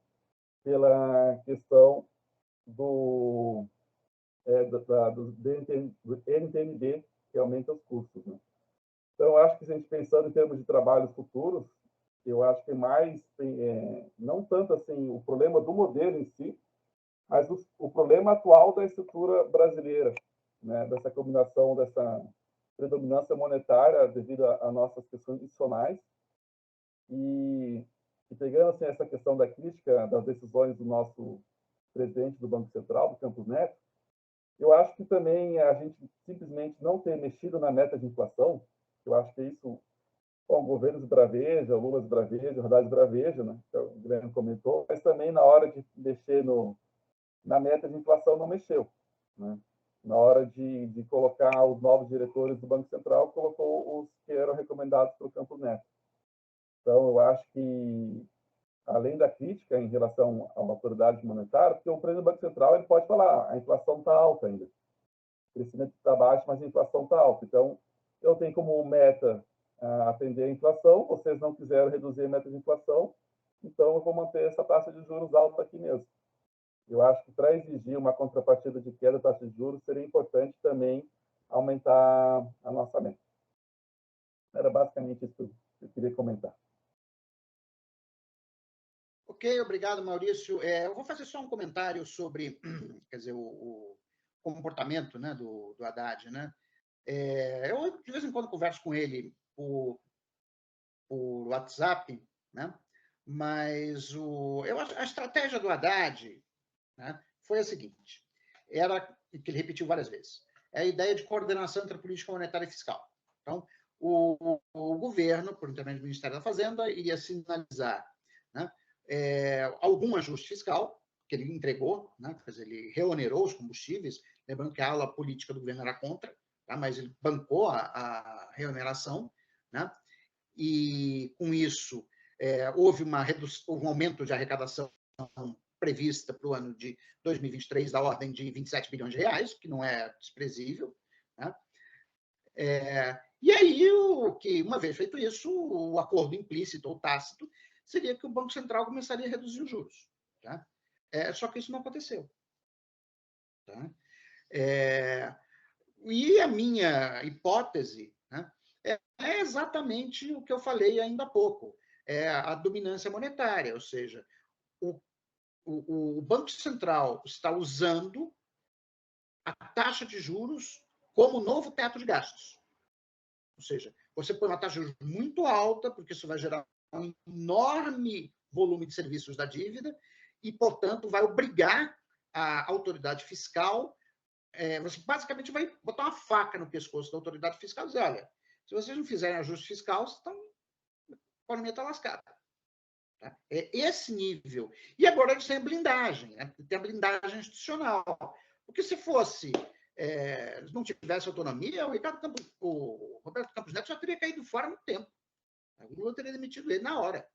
pela questão do NTNB, que aumenta os custos, né? Então, eu acho que, se a gente pensando em termos de trabalhos futuros, eu acho que mais não tanto assim o problema do modelo em si, mas o problema atual da estrutura brasileira, né? Dessa combinação, dessa predominância monetária devido a nossas questões institucionais e pegando assim, essa questão da crítica das decisões do nosso presidente do Banco Central, do Campos Neto, eu acho que também a gente simplesmente não ter mexido na meta de inflação, eu acho que isso, bom, governos Braveja, Lula Braveja, Haddad Braveja, né, que o Guilherme comentou, mas também na hora de mexer na meta de inflação não mexeu, né? Na hora de colocar os novos diretores do Banco Central, colocou os que eram recomendados pelo Campos Neto. Então, eu acho que, além da crítica em relação à autoridade monetária, porque o presidente do Banco Central ele pode falar, a inflação está alta ainda, o crescimento está baixo, mas a inflação está alta. Então, eu tenho como meta atender a inflação, vocês não quiseram reduzir a meta de inflação, então eu vou manter essa taxa de juros alta aqui mesmo. Eu acho que, para exigir uma contrapartida de queda da taxa de juros, seria importante também aumentar a nossa meta. Era basicamente isso que eu queria comentar. Ok, obrigado, Maurício. Eu vou fazer só um comentário sobre, quer dizer, o comportamento, né, do Haddad, né? Eu, de vez em quando, converso com ele por WhatsApp, né? Mas eu acho a estratégia do Haddad, né, foi a seguinte, era, que ele repetiu várias vezes, é a ideia de coordenação entre a política monetária e fiscal. Então, o governo, por intermédio do Ministério da Fazenda, iria sinalizar, né, algum ajuste fiscal, que ele entregou, né, quer dizer, ele reonerou os combustíveis, lembrando que a ala política do governo era contra, tá, mas ele bancou a reoneração, né, e, com isso, houve um aumento de arrecadação prevista para o ano de 2023 da ordem de 27 bilhões de reais, que não é desprezível, né? E aí, uma vez feito isso, o acordo implícito ou tácito seria que o Banco Central começaria a reduzir os juros. Tá? Só que isso não aconteceu. Tá? E a minha hipótese, né, é exatamente o que eu falei ainda há pouco, a dominância monetária, ou seja, o Banco Central está usando a taxa de juros como novo teto de gastos. Ou seja, você põe uma taxa de juros muito alta, porque isso vai gerar um enorme volume de serviços da dívida e, portanto, vai obrigar a autoridade fiscal, você basicamente vai botar uma faca no pescoço da autoridade fiscal e dizer, olha, se vocês não fizerem ajuste fiscal, a economia está lascada. Tá? É esse nível. E agora eles têm a blindagem, né? Tem a blindagem institucional. Porque se fosse, não tivesse autonomia, o Roberto Campos Neto já teria caído fora há muito tempo. O Lula teria demitido ele na hora.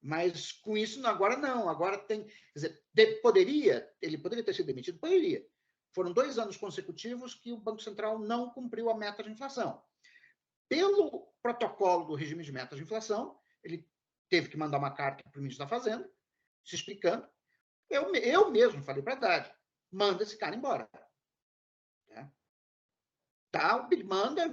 Mas com isso, agora não. Agora tem. Quer dizer, ele poderia ter sido demitido? Poderia. Foram 2 anos consecutivos que o Banco Central não cumpriu a meta de inflação. Pelo protocolo do regime de metas de inflação, ele teve que mandar uma carta para o ministro da Fazenda, se explicando. Eu mesmo falei para a Haddad, manda esse cara embora. Tá, manda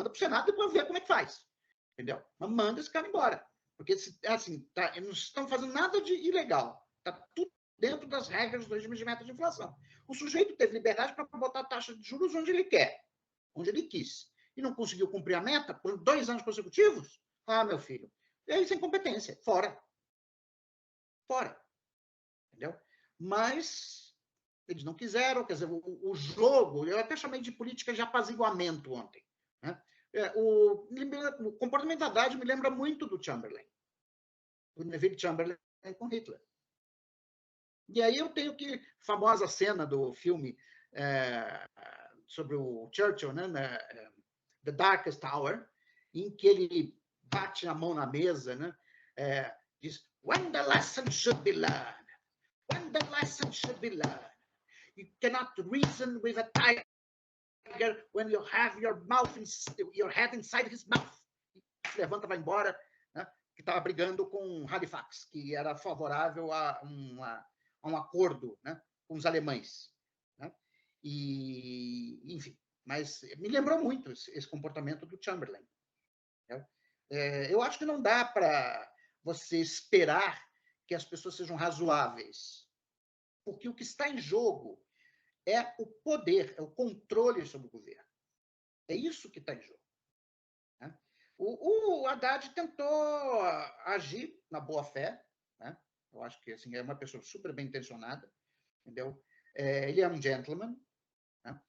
para o Senado e depois ver como é que faz. Entendeu? Mas manda esse cara embora. Porque, assim, eles não estão fazendo nada de ilegal. Está tudo dentro das regras do regime de meta de inflação. O sujeito teve liberdade para botar a taxa de juros onde ele quer, onde ele quis. E não conseguiu cumprir a meta por 2 anos consecutivos? Ah, meu filho, é isso, é incompetência. Fora. Fora. Entendeu? Mas eles não quiseram, quer dizer, o jogo, eu até chamei de política de apaziguamento ontem. Né? O comportamento da Haddad me lembra muito do Chamberlain. O Neville Chamberlain com Hitler. E aí eu tenho famosa cena do filme sobre o Churchill, né, The Darkest Hour, em que ele bate a mão na mesa, né, diz, when the lesson should be learned, when the lesson should be learned. You cannot reason with a tiger when you have your head inside his mouth. Se levanta, vai embora, né, que estava brigando com Halifax, que era favorável a um acordo, né, com os alemães. Né? E, enfim, mas me lembrou muito esse comportamento do Chamberlain. Né? Eu acho que não dá para você esperar que as pessoas sejam razoáveis, porque o que está em jogo é o poder, é o controle sobre o governo. É isso que está em jogo. Né? O Haddad tentou agir na boa-fé, né? Eu acho que assim, é uma pessoa super bem intencionada, entendeu? Ele é um gentleman, né?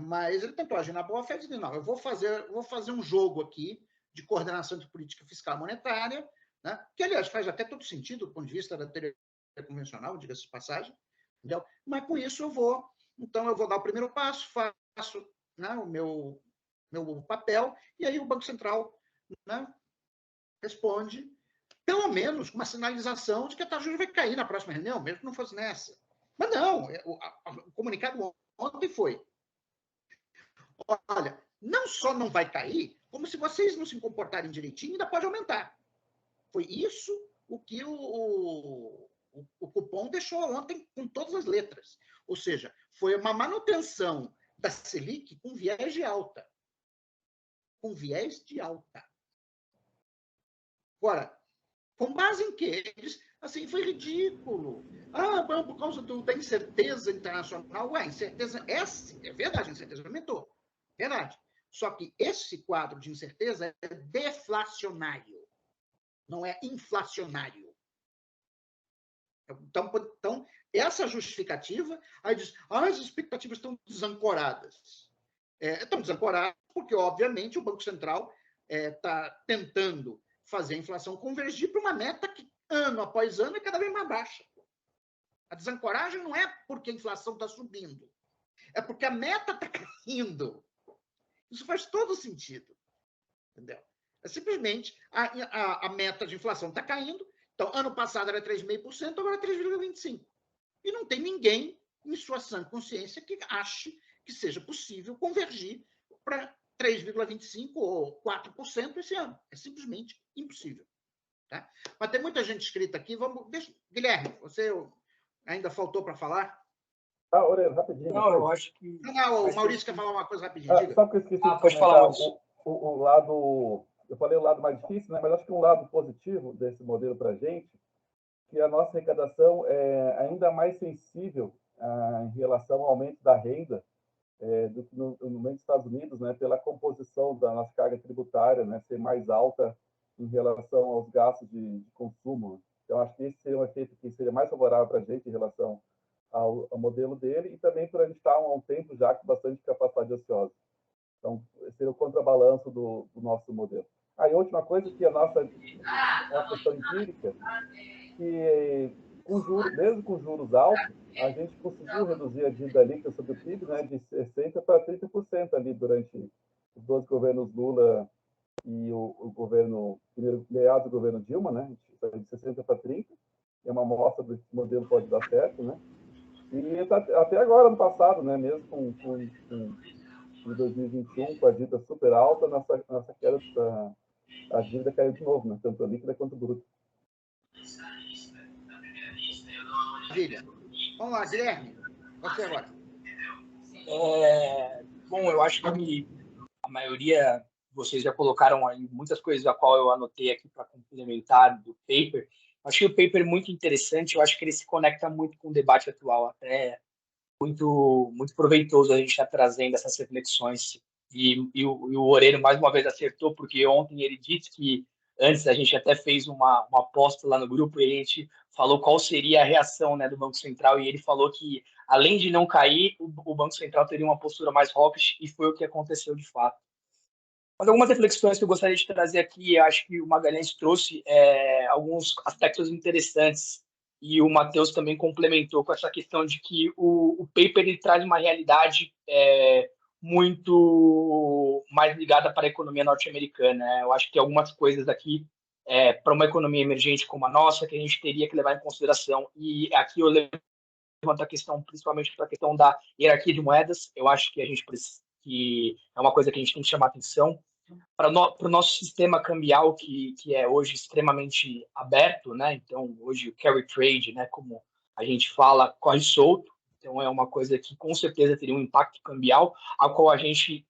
Mas ele tentou agir na boa-fé e disse, não, eu vou fazer um jogo aqui de coordenação de política fiscal e monetária, né? Que, aliás, faz até todo sentido do ponto de vista da teoria convencional, diga-se de passagem, entendeu? Mas com isso eu vou dar o primeiro passo, faço, né, o meu papel, e aí o Banco Central, né, responde, pelo menos com uma sinalização de que a taxa de juros vai cair na próxima reunião, mesmo que não fosse nessa. Mas não, o comunicado ontem foi, olha, não só não vai cair, como se vocês não se comportarem direitinho, ainda pode aumentar. Foi isso o que o cupom deixou ontem com todas as letras. Ou seja, foi uma manutenção da Selic com viés de alta. Com viés de alta. Agora, com base em que? Assim, foi ridículo. Por causa da incerteza internacional. Incerteza é verdade, a incerteza aumentou. Verdade. Só que esse quadro de incerteza é deflacionário, não é inflacionário. Então essa justificativa, aí diz, as expectativas estão desancoradas. Estão desancoradas porque, obviamente, o Banco Central está tentando fazer a inflação convergir para uma meta que, ano após ano, é cada vez mais baixa. A desancoragem não é porque a inflação está subindo, é porque a meta está caindo. Isso faz todo sentido. Entendeu? É simplesmente a meta de inflação está caindo. Então, ano passado era 3,5%, agora é 3,25%. E não tem ninguém, em sua sã consciência, que ache que seja possível convergir para 3,25% ou 4% esse ano. É simplesmente impossível. Tá? Mas tem muita gente inscrita aqui. Guilherme, você ainda faltou para falar? Aurélio, rapidinho. Não, eu acho que... Não, o Maurício quer falar uma coisa rapidinho. Diga. Só que eu esqueci de pode falar, o lado... Eu falei o lado mais difícil, né? Mas acho que um lado positivo desse modelo para a gente, que a nossa arrecadação é ainda mais sensível em relação ao aumento da renda do que no meio dos Estados Unidos, né? Pela composição da nossa carga tributária, né? Ser mais alta em relação aos gastos de consumo. Então, acho que esse seria um efeito que seria mais favorável para a gente em relação ao modelo dele, e também por a gente estar há um tempo já com bastante capacidade ociosa. Então, esse é o contrabalanço do nosso modelo. E a última coisa que a nossa questão empírica, que mesmo com juros altos, a gente conseguiu reduzir a dívida líquida sobre o PIB, né, de 60% para 30% ali durante os 12 governos Lula e o governo, meados do governo Dilma, né, de 60% para 30%, é uma amostra do que o modelo pode dar certo, né, e até agora, ano passado, né, mesmo em 2021, com a dívida super alta, nossa queda, a dívida caiu de novo, né, tanto a líquida quanto a bruta. Maravilha. Vamos lá, Guilherme, você agora. Bom, eu acho que a maioria de vocês já colocaram aí muitas coisas a qual eu anotei aqui para complementar do paper. Achei o paper muito interessante, eu acho que ele se conecta muito com o debate atual, até muito proveitoso a gente estar trazendo essas reflexões. E o Orelho, mais uma vez, acertou, porque ontem ele disse que, antes a gente até fez uma aposta lá no grupo, e a gente falou qual seria a reação, né, do Banco Central, e ele falou que, além de não cair, o Banco Central teria uma postura mais hawkish, e foi o que aconteceu de fato. Mas algumas reflexões que eu gostaria de trazer aqui, eu acho que o Magalhães trouxe alguns aspectos interessantes, e o Matheus também complementou com essa questão de que o paper ele traz uma realidade muito mais ligada para a economia norte-americana. Eu acho que algumas coisas aqui, para uma economia emergente como a nossa, que a gente teria que levar em consideração. E aqui eu levanto a questão, principalmente para a questão da hierarquia de moedas. Eu acho que a gente precisa, que é uma coisa que a gente tem que chamar atenção. Para o nosso sistema cambial, que é hoje extremamente aberto, né? Então, hoje o carry trade, né, como a gente fala, corre solto. Então, é uma coisa que com certeza teria um impacto cambial, ao qual a gente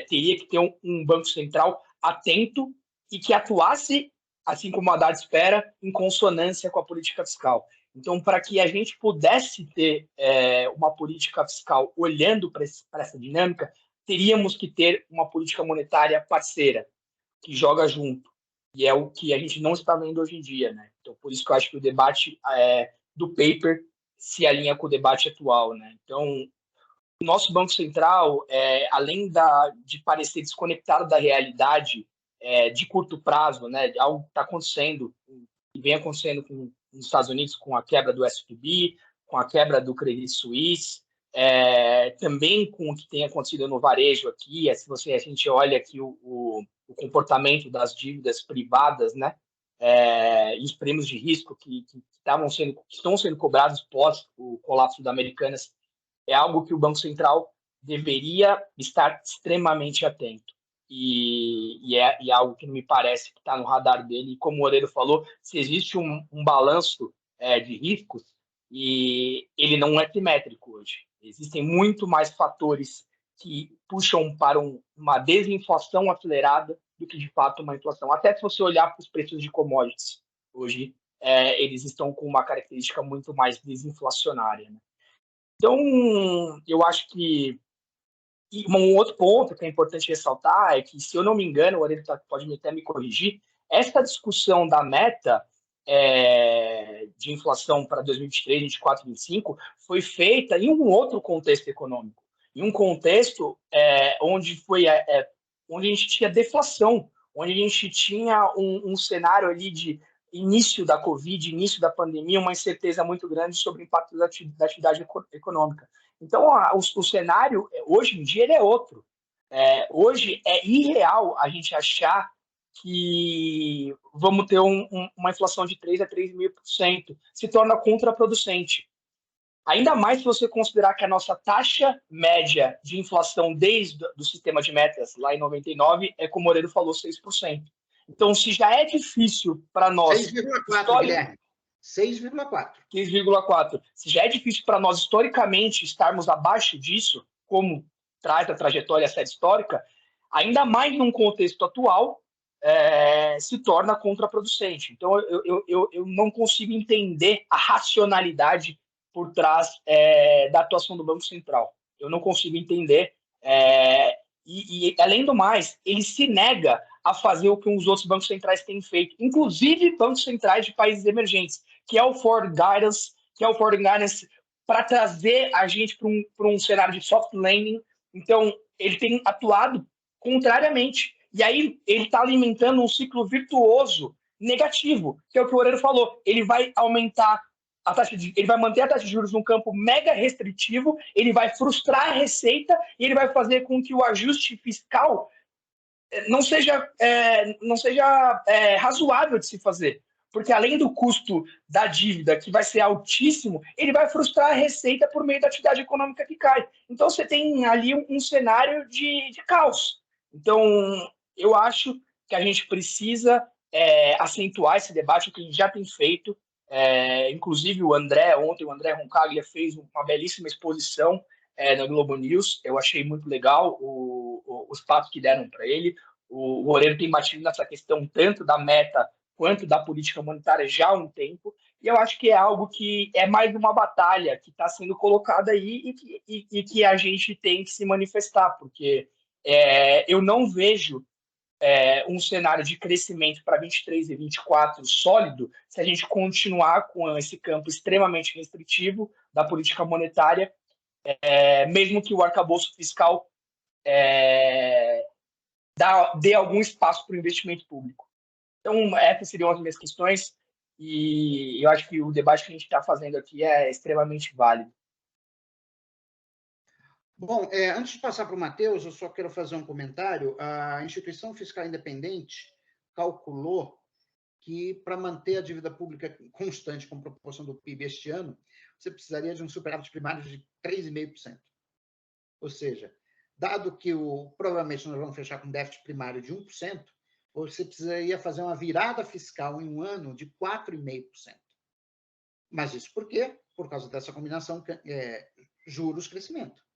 teria que ter um Banco Central atento e que atuasse, assim como a Haddad espera, em consonância com a política fiscal. Então, para que a gente pudesse ter uma política fiscal olhando para essa dinâmica, teríamos que ter uma política monetária parceira, que joga junto. E é o que a gente não está vendo hoje em dia, né? Então, por isso que eu acho que o debate do paper se alinha com o debate atual, né? Então, o nosso Banco Central, além de parecer desconectado da realidade de curto prazo, né? Algo que está acontecendo, e vem acontecendo nos Estados Unidos com a quebra do SVB, com a quebra do Credit Suisse, também com o que tem acontecido no varejo aqui. Se a gente olha aqui o comportamento das dívidas privadas, né, e os prêmios de risco que estão sendo cobrados pós o colapso da Americanas, é algo que o Banco Central deveria estar extremamente atento. E é algo que não me parece que está no radar dele. E como o Orelho falou, se existe um balanço de riscos, e ele não é simétrico hoje. Existem muito mais fatores que puxam para uma desinflação acelerada do que, de fato, uma inflação. Até se você olhar para os preços de commodities, hoje eles estão com uma característica muito mais desinflacionária, né? Então, eu acho que um outro ponto que é importante ressaltar é que, se eu não me engano, o Aurélio pode até me corrigir, essa discussão da meta de inflação para 2023, 2024, 2025 foi feita em um outro contexto econômico, em um contexto onde a gente tinha deflação, onde a gente tinha um cenário ali de início da Covid, início da pandemia, uma incerteza muito grande sobre o impacto da atividade econômica. Então, o cenário, hoje em dia, ele é outro. Hoje é irreal a gente achar que vamos ter uma inflação de 3% a 3,5%. Se torna contraproducente. Ainda mais se você considerar que a nossa taxa média de inflação desde o sistema de metas, lá em 99, como o Moreira falou, 6%. Então, se já é difícil para nós... 6,4, Guilherme. 6,4. 6,4. Se já é difícil para nós, historicamente, estarmos abaixo disso, como traz a trajetória a série histórica, ainda mais num contexto atual, se torna contraproducente. Então, eu não consigo entender a racionalidade por trás da atuação do Banco Central. Eu não consigo entender. E, além do mais, ele se nega a fazer o que os outros bancos centrais têm feito, inclusive bancos centrais de países emergentes, que é o Forward Guidance, para trazer a gente para um cenário de soft landing. Então, ele tem atuado contrariamente. E aí ele está alimentando um ciclo virtuoso negativo, que é o que o Orelho falou. Ele vai aumentar ele vai manter a taxa de juros num campo mega restritivo, ele vai frustrar a receita e ele vai fazer com que o ajuste fiscal não seja razoável de se fazer. Porque além do custo da dívida, que vai ser altíssimo, ele vai frustrar a receita por meio da atividade econômica que cai. Então, você tem ali um cenário de caos. Então, eu acho que a gente precisa acentuar esse debate, que a gente já tem feito. Inclusive, ontem o André Roncaglia fez uma belíssima exposição na Globo News. Eu achei muito legal os passos que deram para ele. O Loureiro tem batido nessa questão tanto da meta quanto da política monetária já há um tempo, e eu acho que é algo que é mais uma batalha que está sendo colocada aí e que a gente tem que se manifestar, porque eu não vejo um cenário de crescimento para 23 e 24 sólido se a gente continuar com esse campo extremamente restritivo da política monetária, mesmo que o arcabouço fiscal dê algum espaço para o investimento público. Então, essas seriam as minhas questões, e eu acho que o debate que a gente está fazendo aqui é extremamente válido. Bom, antes de passar para o Matheus, eu só quero fazer um comentário. A Instituição Fiscal Independente calculou que, para manter a dívida pública constante com proporção do PIB este ano, você precisaria de um superávit primário de 3,5%. Ou seja, dado que provavelmente nós vamos fechar com déficit primário de 1%, você precisaria fazer uma virada fiscal em um ano de 4,5%. Mas isso por quê? Por causa dessa combinação juros-crescimento.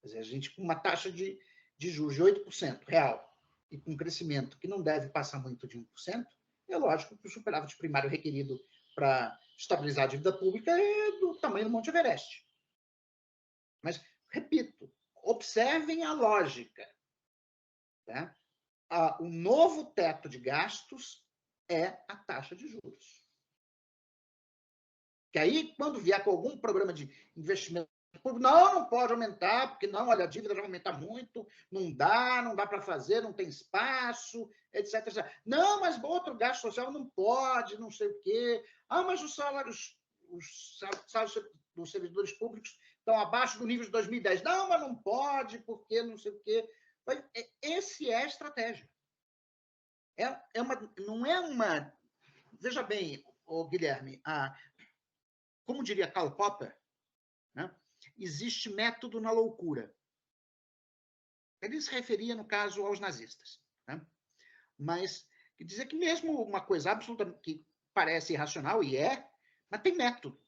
Quer dizer, a gente com uma taxa de juros de 8% real e com um crescimento que não deve passar muito de 1%, é lógico que o superávit primário requerido para estabilizar a dívida pública é do tamanho do Monte Everest. Mas, repito, observem a lógica. Tá? O novo teto de gastos é a taxa de juros. Que aí, quando vier com algum programa de investimento público, não pode aumentar, porque não, olha, a dívida já vai aumentar muito, não dá para fazer, não tem espaço, etc, etc. Não, mas outro gasto social não pode, não sei o quê. Mas os salários dos servidores públicos estão abaixo do nível de 2010. Não, mas não pode, porque não sei o quê. Esse é a estratégia. Não é uma... Veja bem, Guilherme, como diria Karl Popper, né, existe método na loucura. Ele se referia, no caso, aos nazistas. Né? Mas dizer que mesmo uma coisa absolutamente que parece irracional, e mas tem método.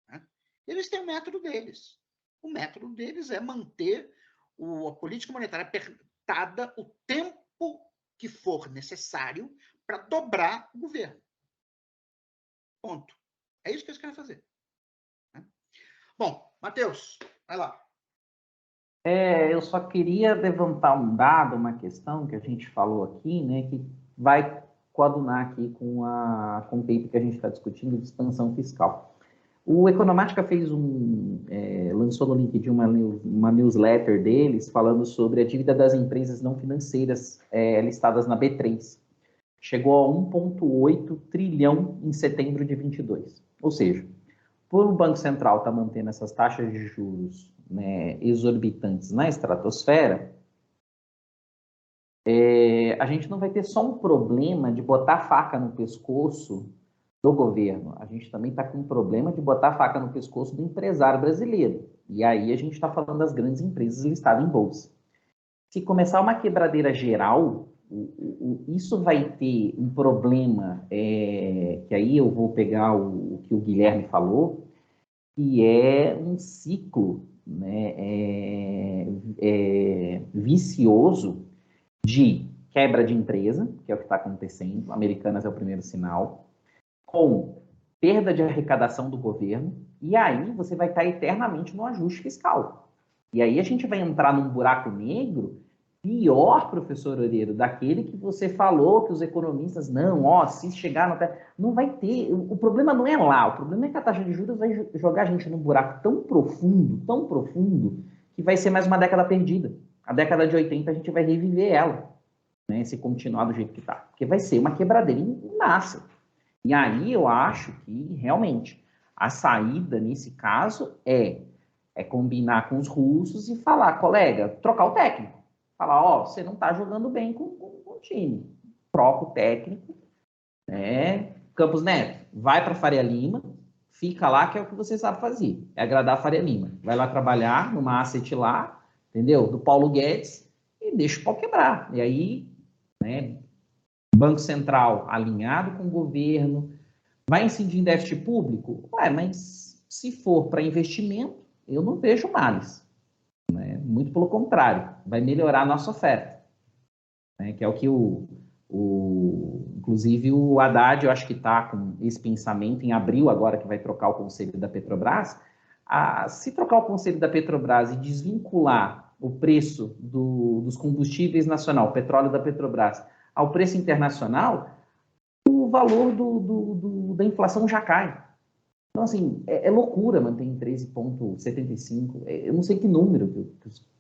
Né? Eles têm o método deles. O método deles é manter a política monetária apertada o tempo que for necessário para dobrar o governo. Ponto. É isso que eles querem fazer. Né? Bom, Matheus, vai lá. Eu só queria levantar um dado, uma questão que a gente falou aqui, né, que vai coadunar aqui com o paper que a gente está discutindo de expansão fiscal. O Economática fez lançou no LinkedIn uma newsletter deles falando sobre a dívida das empresas não financeiras listadas na B3. Chegou a 1,8 trilhão em setembro de 22. Ou seja, por o Banco Central estar mantendo essas taxas de juros, né, exorbitantes na estratosfera, a gente não vai ter só um problema de botar a faca no pescoço do governo, a gente também está com um problema de botar a faca no pescoço do empresário brasileiro. E aí a gente está falando das grandes empresas listadas em bolsa. Se começar uma quebradeira geral, isso vai ter um problema, que aí eu vou pegar o que o Guilherme falou, que é um ciclo, né, vicioso de quebra de empresa, que é o que está acontecendo, Americanas é o primeiro sinal, com perda de arrecadação do governo, e aí você vai estar eternamente no ajuste fiscal. E aí a gente vai entrar num buraco negro pior, professor Loureiro, daquele que você falou que os economistas, se chegar no teto, não vai ter. O problema não é lá, o problema é que a taxa de juros vai jogar a gente num buraco tão profundo, que vai ser mais uma década perdida. A década de 80 a gente vai reviver ela, né, se continuar do jeito que está. Porque vai ser uma quebradeira inácia. E aí eu acho que, realmente, A saída, nesse caso, é combinar com os russos e falar, colega, trocar o técnico. Falar, ó, você não está jogando bem com o time. Troca o técnico, né? Campos Neto, vai para Faria Lima, fica lá, que é o que você sabe fazer, é agradar a Faria Lima. Vai lá trabalhar numa asset lá, entendeu? Do Paulo Guedes, e deixa o pau quebrar. E aí, né, Banco Central alinhado com o governo, vai incidir em déficit público? Ué, mas se for para investimento, eu não vejo males. Né? Muito pelo contrário, vai melhorar a nossa oferta. Né? Que é o que inclusive o Haddad, eu acho que está com esse pensamento em abril, agora que vai trocar o conselho da Petrobras. Se trocar o conselho da Petrobras e desvincular o preço dos combustíveis nacional, petróleo da Petrobras, ao preço internacional, o valor da inflação já cai. Então, assim, é loucura manter em 13,75. Eu não sei que número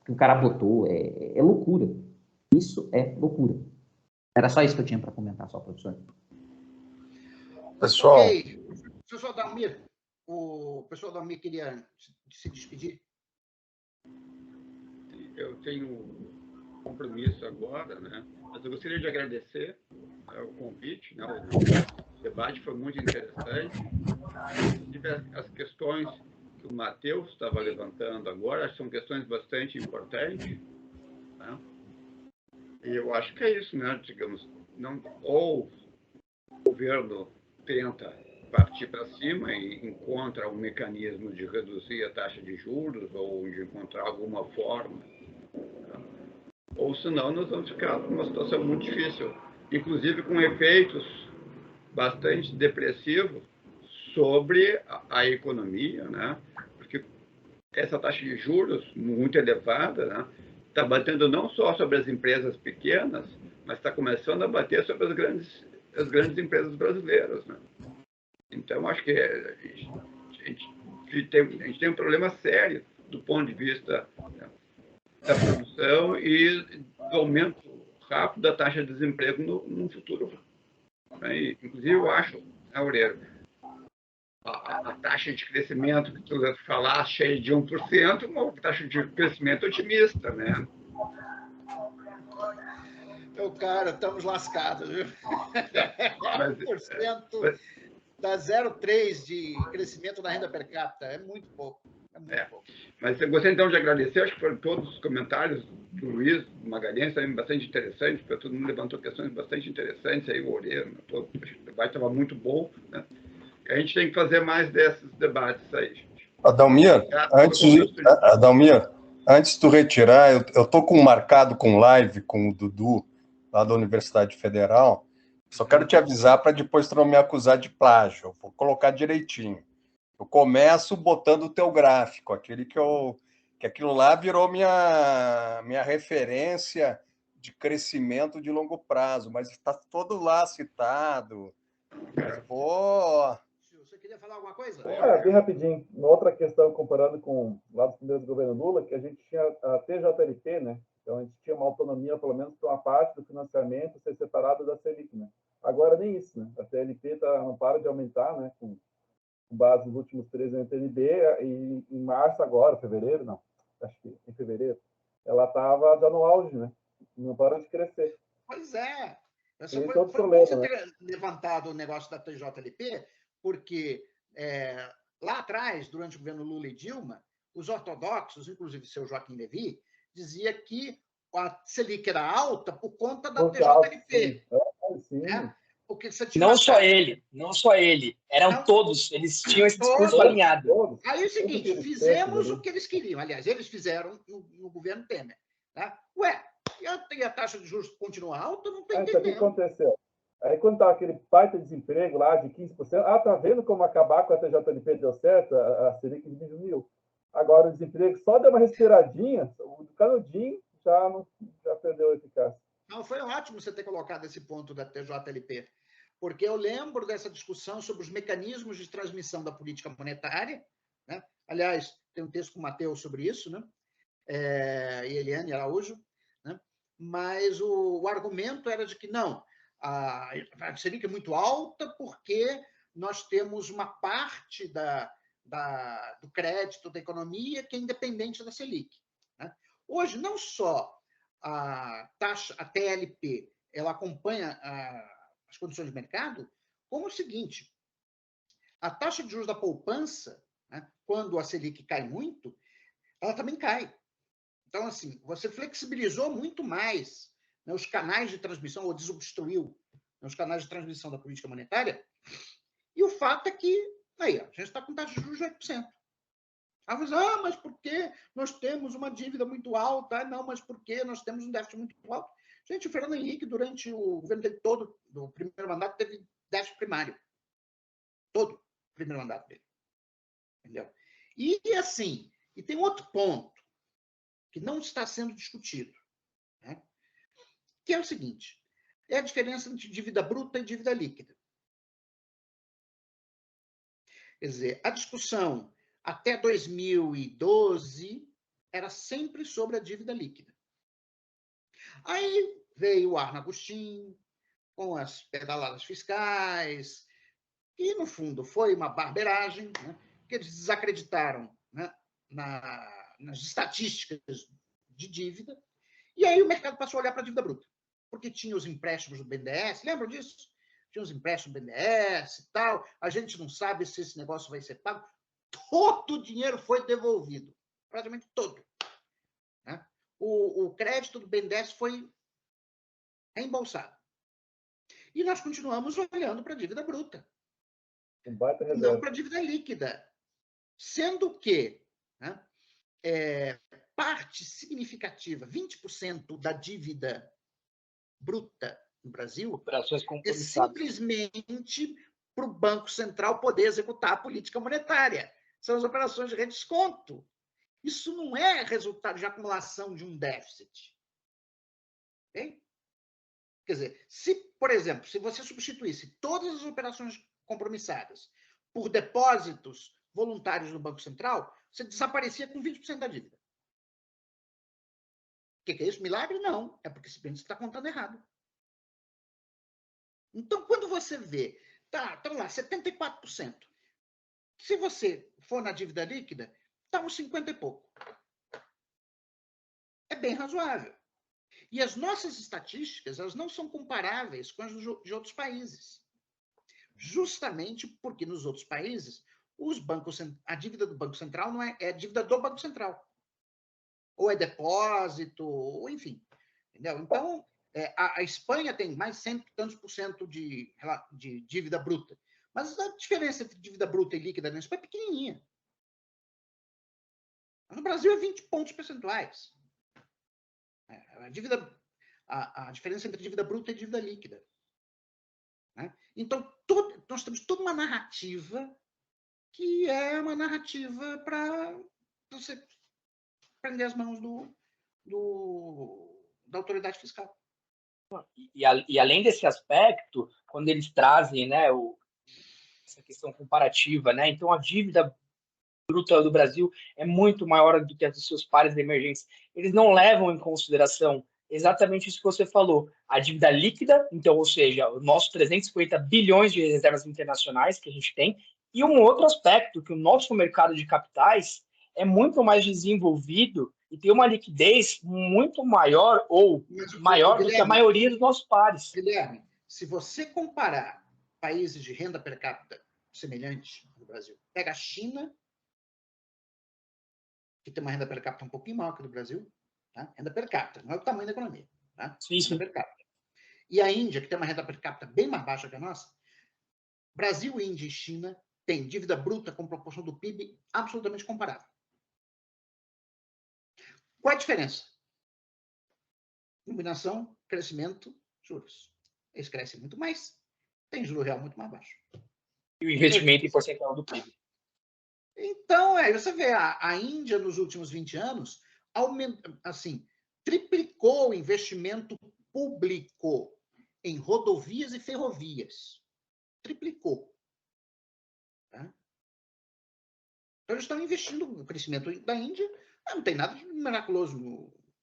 que o cara botou. É loucura. Isso é loucura. Era só isso que eu tinha para comentar, só, professor. Pessoal. Ok. Professor Dalmir, o professor Dalmir queria se despedir. Eu tenho compromisso agora, né? Mas eu gostaria de agradecer o convite, né? O debate foi muito interessante. As questões que o Matheus estava levantando agora são questões bastante importantes, né? E eu acho que é isso, né? Digamos, ou o governo tenta partir para cima e encontra um mecanismo de reduzir a taxa de juros ou de encontrar alguma forma, né? Ou senão nós vamos ficar numa situação muito difícil, inclusive com efeitos bastante depressivos sobre a economia, né? Porque essa taxa de juros muito elevada, né, está batendo não só sobre as empresas pequenas, mas está começando a bater sobre as grandes empresas brasileiras, né? Então, acho que a gente tem um problema sério do ponto de vista, né, da produção e do aumento rápido da taxa de desemprego no futuro. Né? E, inclusive, eu acho, né, Aurélio, a taxa de crescimento que tu falaste aí de 1%, uma taxa de crescimento otimista, né? Então, cara, estamos lascados, viu? 1% dá 0,3% de crescimento na renda per capita. É muito pouco. É muito pouco. Mas eu gostaria, então, de agradecer. Acho que foram todos os comentários do Luiz, do Magalhães, também bastante interessantes, porque todo mundo levantou questões bastante interessantes. Aí o Oreiro, o debate estava muito bom, né? A gente tem que fazer mais desses debates aí, gente. Adalmir, antes de tu retirar, eu estou marcado com live com o Dudu, lá da Universidade Federal. Só quero te avisar para depois tu não me acusar de plágio. Eu vou colocar direitinho. Eu começo botando o teu gráfico, que aquilo lá virou minha referência de crescimento de longo prazo, mas está todo lá citado. Mas vou... Você queria falar alguma coisa? Bem rapidinho. Uma outra questão, comparando com lá dos primeiros governos Lula, que a gente tinha a TJLP, né? Então, a gente tinha uma autonomia, pelo menos, para uma parte do financiamento ser separada da Selic, né? Agora, nem isso, né? A TLP não para de aumentar, né? Com base nos últimos 3 anos TNB, e em março agora, fevereiro, não, acho que em fevereiro, ela estava já no auge, né? Não para de crescer. Pois é. Foi Bom problema, você né? ter levantado o negócio da TJLP, porque lá atrás, durante o governo Lula e Dilma, os ortodoxos, inclusive seu Joaquim Levy, dizia que a Selic era alta por conta da TJLP. Sim. Né? Porque você tinha não só ele. Eram todos. Eles tinham esse discurso alinhado. Todos. Aí é o seguinte, fizemos o que eles queriam. Aliás, eles fizeram no governo Temer. Né? Ué, e a taxa de juros continua alta? Não estou entendendo. O que aconteceu? Aí, quando estava aquele baita desemprego lá de 15%, tá vendo como acabar com a TJLP deu certo? A Selic diminuiu. Agora, o desemprego só deu uma respiradinha, o canudinho já perdeu a eficácia. Não, foi ótimo você ter colocado esse ponto da TJLP, porque eu lembro dessa discussão sobre os mecanismos de transmissão da política monetária, né? Aliás, tem um texto com o Matheus sobre isso, né? E Eliane Araújo, né? Mas o argumento era de que não, a Selic é muito alta porque nós temos uma parte do crédito da economia que é independente da Selic, né? Hoje, não só a taxa, a TLP, ela acompanha as condições de mercado, como o seguinte, a taxa de juros da poupança, né, quando a Selic cai muito, ela também cai. Então, assim, você flexibilizou muito mais, né, os canais de transmissão, ou desobstruiu, né, os canais de transmissão da política monetária, e o fato é que, aí, a gente está com taxa de juros de 8%. Mas por que nós temos uma dívida muito alta? Não, mas por que nós temos um déficit muito alto? Gente, o Fernando Henrique, durante o governo dele todo, do primeiro mandato, teve déficit primário. Todo o primeiro mandato dele. Entendeu? E, assim, e tem outro ponto que não está sendo discutido, né? Que é o seguinte, é a diferença entre dívida bruta e dívida líquida. Quer dizer, a discussão até 2012 era sempre sobre a dívida líquida. Aí veio o Arno Agostinho, com as pedaladas fiscais, e, no fundo, foi uma barbeiragem, né, que eles desacreditaram, né, nas estatísticas de dívida, e aí o mercado passou a olhar para a dívida bruta, porque tinha os empréstimos do BNDES, lembram disso? Tinha os empréstimos do BNDES e tal, a gente não sabe se esse negócio vai ser pago. Todo o dinheiro foi devolvido, praticamente todo, né? O crédito do BNDES foi reembolsado. E nós continuamos olhando para a dívida bruta, não para a dívida líquida. Sendo que, né, parte significativa, 20% da dívida bruta no Brasil, é simplesmente para o Banco Central poder executar a política monetária. São as operações de redesconto. Isso não é resultado de acumulação de um déficit. Okay? Quer dizer, se, por exemplo, se você substituísse todas as operações compromissadas por depósitos voluntários no Banco Central, você desaparecia com 20% da dívida. O que é isso? Milagre? Não. É porque simplesmente você está contando errado. Então, quando você vê, tá lá, 74%. Se você for na dívida líquida, está uns 50 e pouco. É bem razoável. E as nossas estatísticas, elas não são comparáveis com as de outros países. Justamente porque nos outros países, a dívida do Banco Central não é a dívida do Banco Central. Ou é depósito, ou enfim. Entendeu? Então, a Espanha tem mais 100 e tantos por cento de dívida bruta. Mas a diferença entre dívida bruta e líquida na Espanha é pequenininha. No Brasil é 20 pontos percentuais. A diferença entre dívida bruta e dívida líquida. Né? Então, nós temos toda uma narrativa que é uma narrativa para você prender as mãos da autoridade fiscal. E além desse aspecto, quando eles trazem, né, essa questão comparativa, né, então a dívida bruta do Brasil é muito maior do que a dos seus pares emergentes. Eles não levam em consideração exatamente isso que você falou, a dívida líquida, então, ou seja, os nossos 350 bilhões de reservas internacionais que a gente tem, e um outro aspecto, que o nosso mercado de capitais é muito mais desenvolvido e tem uma liquidez muito maior ou maior do que a maioria dos nossos pares. Guilherme, se você comparar países de renda per capita semelhantes no Brasil, pega a China, que tem uma renda per capita um pouquinho maior que a do Brasil, tá? Renda per capita, não é o tamanho da economia, tá? Sim, sim. Renda per capita. E a Índia, que tem uma renda per capita bem mais baixa que a nossa, Brasil, Índia e China têm dívida bruta com proporção do PIB absolutamente comparável. Qual é a diferença? Combinação, crescimento, juros. Eles crescem muito mais, tem juro real muito mais baixo. E o investimento em porcentagem do PIB. Então, você vê, a Índia, nos últimos 20 anos, triplicou o investimento público em rodovias e ferrovias. Triplicou. Tá? Então, eles estão investindo no crescimento da Índia. Não tem nada de miraculoso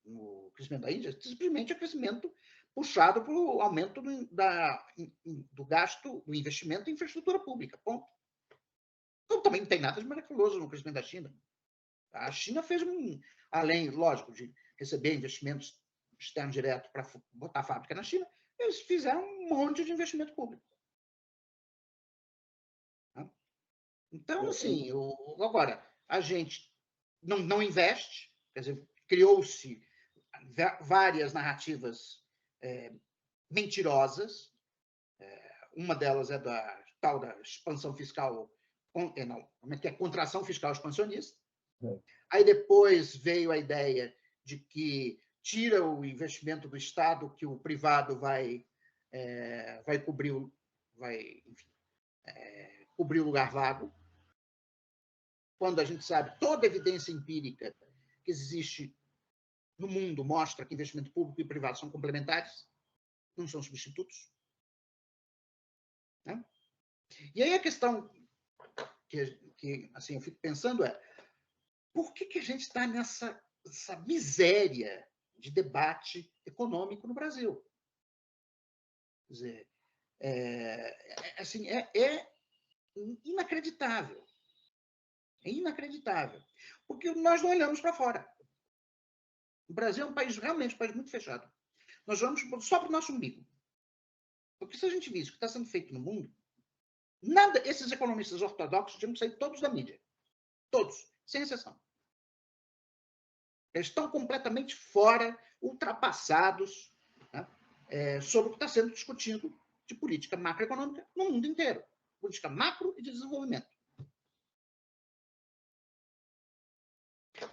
no crescimento da Índia, simplesmente é crescimento puxado pelo aumento do gasto, do investimento em infraestrutura pública. Ponto. Então, também não tem nada de miraculoso no crescimento da China. A China fez além, lógico, de receber investimentos externos diretos para botar a fábrica na China, eles fizeram um monte de investimento público. Então, assim, agora, a gente não investe, quer dizer, criou-se várias narrativas mentirosas. Uma delas é da tal da expansão fiscal, como é que é? Contração fiscal expansionista. Aí depois veio a ideia de que tira o investimento do Estado, que o privado vai cobrir o lugar vago, quando a gente sabe toda a evidência empírica que existe no mundo mostra que investimento público e privado são complementares, não são substitutos. Né? E aí a questão que assim, eu fico pensando por que a gente está nessa miséria de debate econômico no Brasil? Quer dizer, é inacreditável. É inacreditável. Porque nós não olhamos para fora. O Brasil é um país realmente muito fechado. Nós vamos só para o nosso umbigo. Porque se a gente visse o que está sendo feito no mundo, esses economistas ortodoxos tinham que sair todos da mídia. Todos, sem exceção. Eles estão completamente fora, ultrapassados, né, sobre o que está sendo discutido de política macroeconômica no mundo inteiro. Política macro e de desenvolvimento.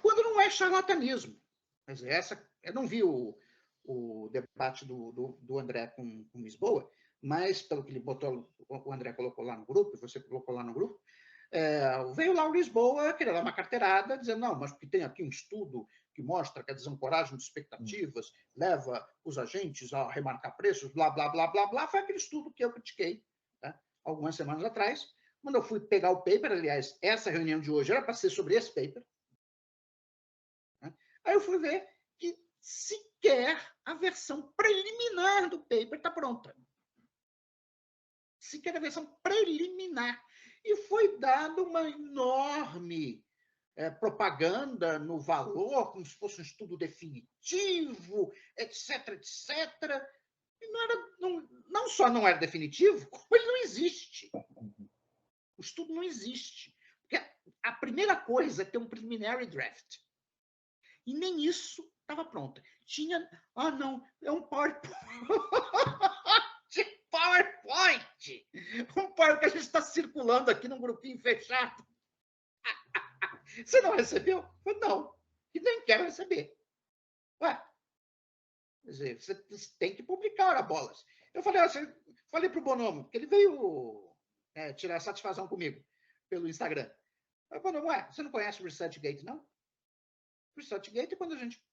Quando não é charlatanismo. Quer dizer, eu não vi o debate do André com Lisboa, mas, pelo que ele botou, o André colocou lá no grupo, você colocou lá no grupo, veio lá o Lisboa querer dar uma carteirada, dizendo, não, mas porque tem aqui um estudo que mostra que a desancoragem de expectativas leva os agentes a remarcar preços, blá, blá, blá, blá, blá. Foi aquele estudo que eu critiquei, tá, algumas semanas atrás, quando eu fui pegar o paper. Aliás, essa reunião de hoje era para ser sobre esse paper. Aí eu fui ver que sequer a versão preliminar do paper está pronta. Sequer a versão preliminar. E foi dada uma enorme propaganda no valor, como se fosse um estudo definitivo, etc, etc. E não só não era definitivo, como ele não existe. O estudo não existe. Porque a primeira coisa é ter um preliminary draft. E nem isso estava pronto. Tinha, não, é um PowerPoint. PowerPoint! Um PowerPoint que a gente está circulando aqui num grupinho fechado. Você não recebeu? Eu, não. E nem quero receber. Ué, quer dizer, você tem que publicar a bolas. Eu falei para o Bonomo, que ele veio tirar satisfação comigo pelo Instagram. Eu falei, Bonomo, você não conhece o ResearchGate, não? O ResearchGate, quando a gente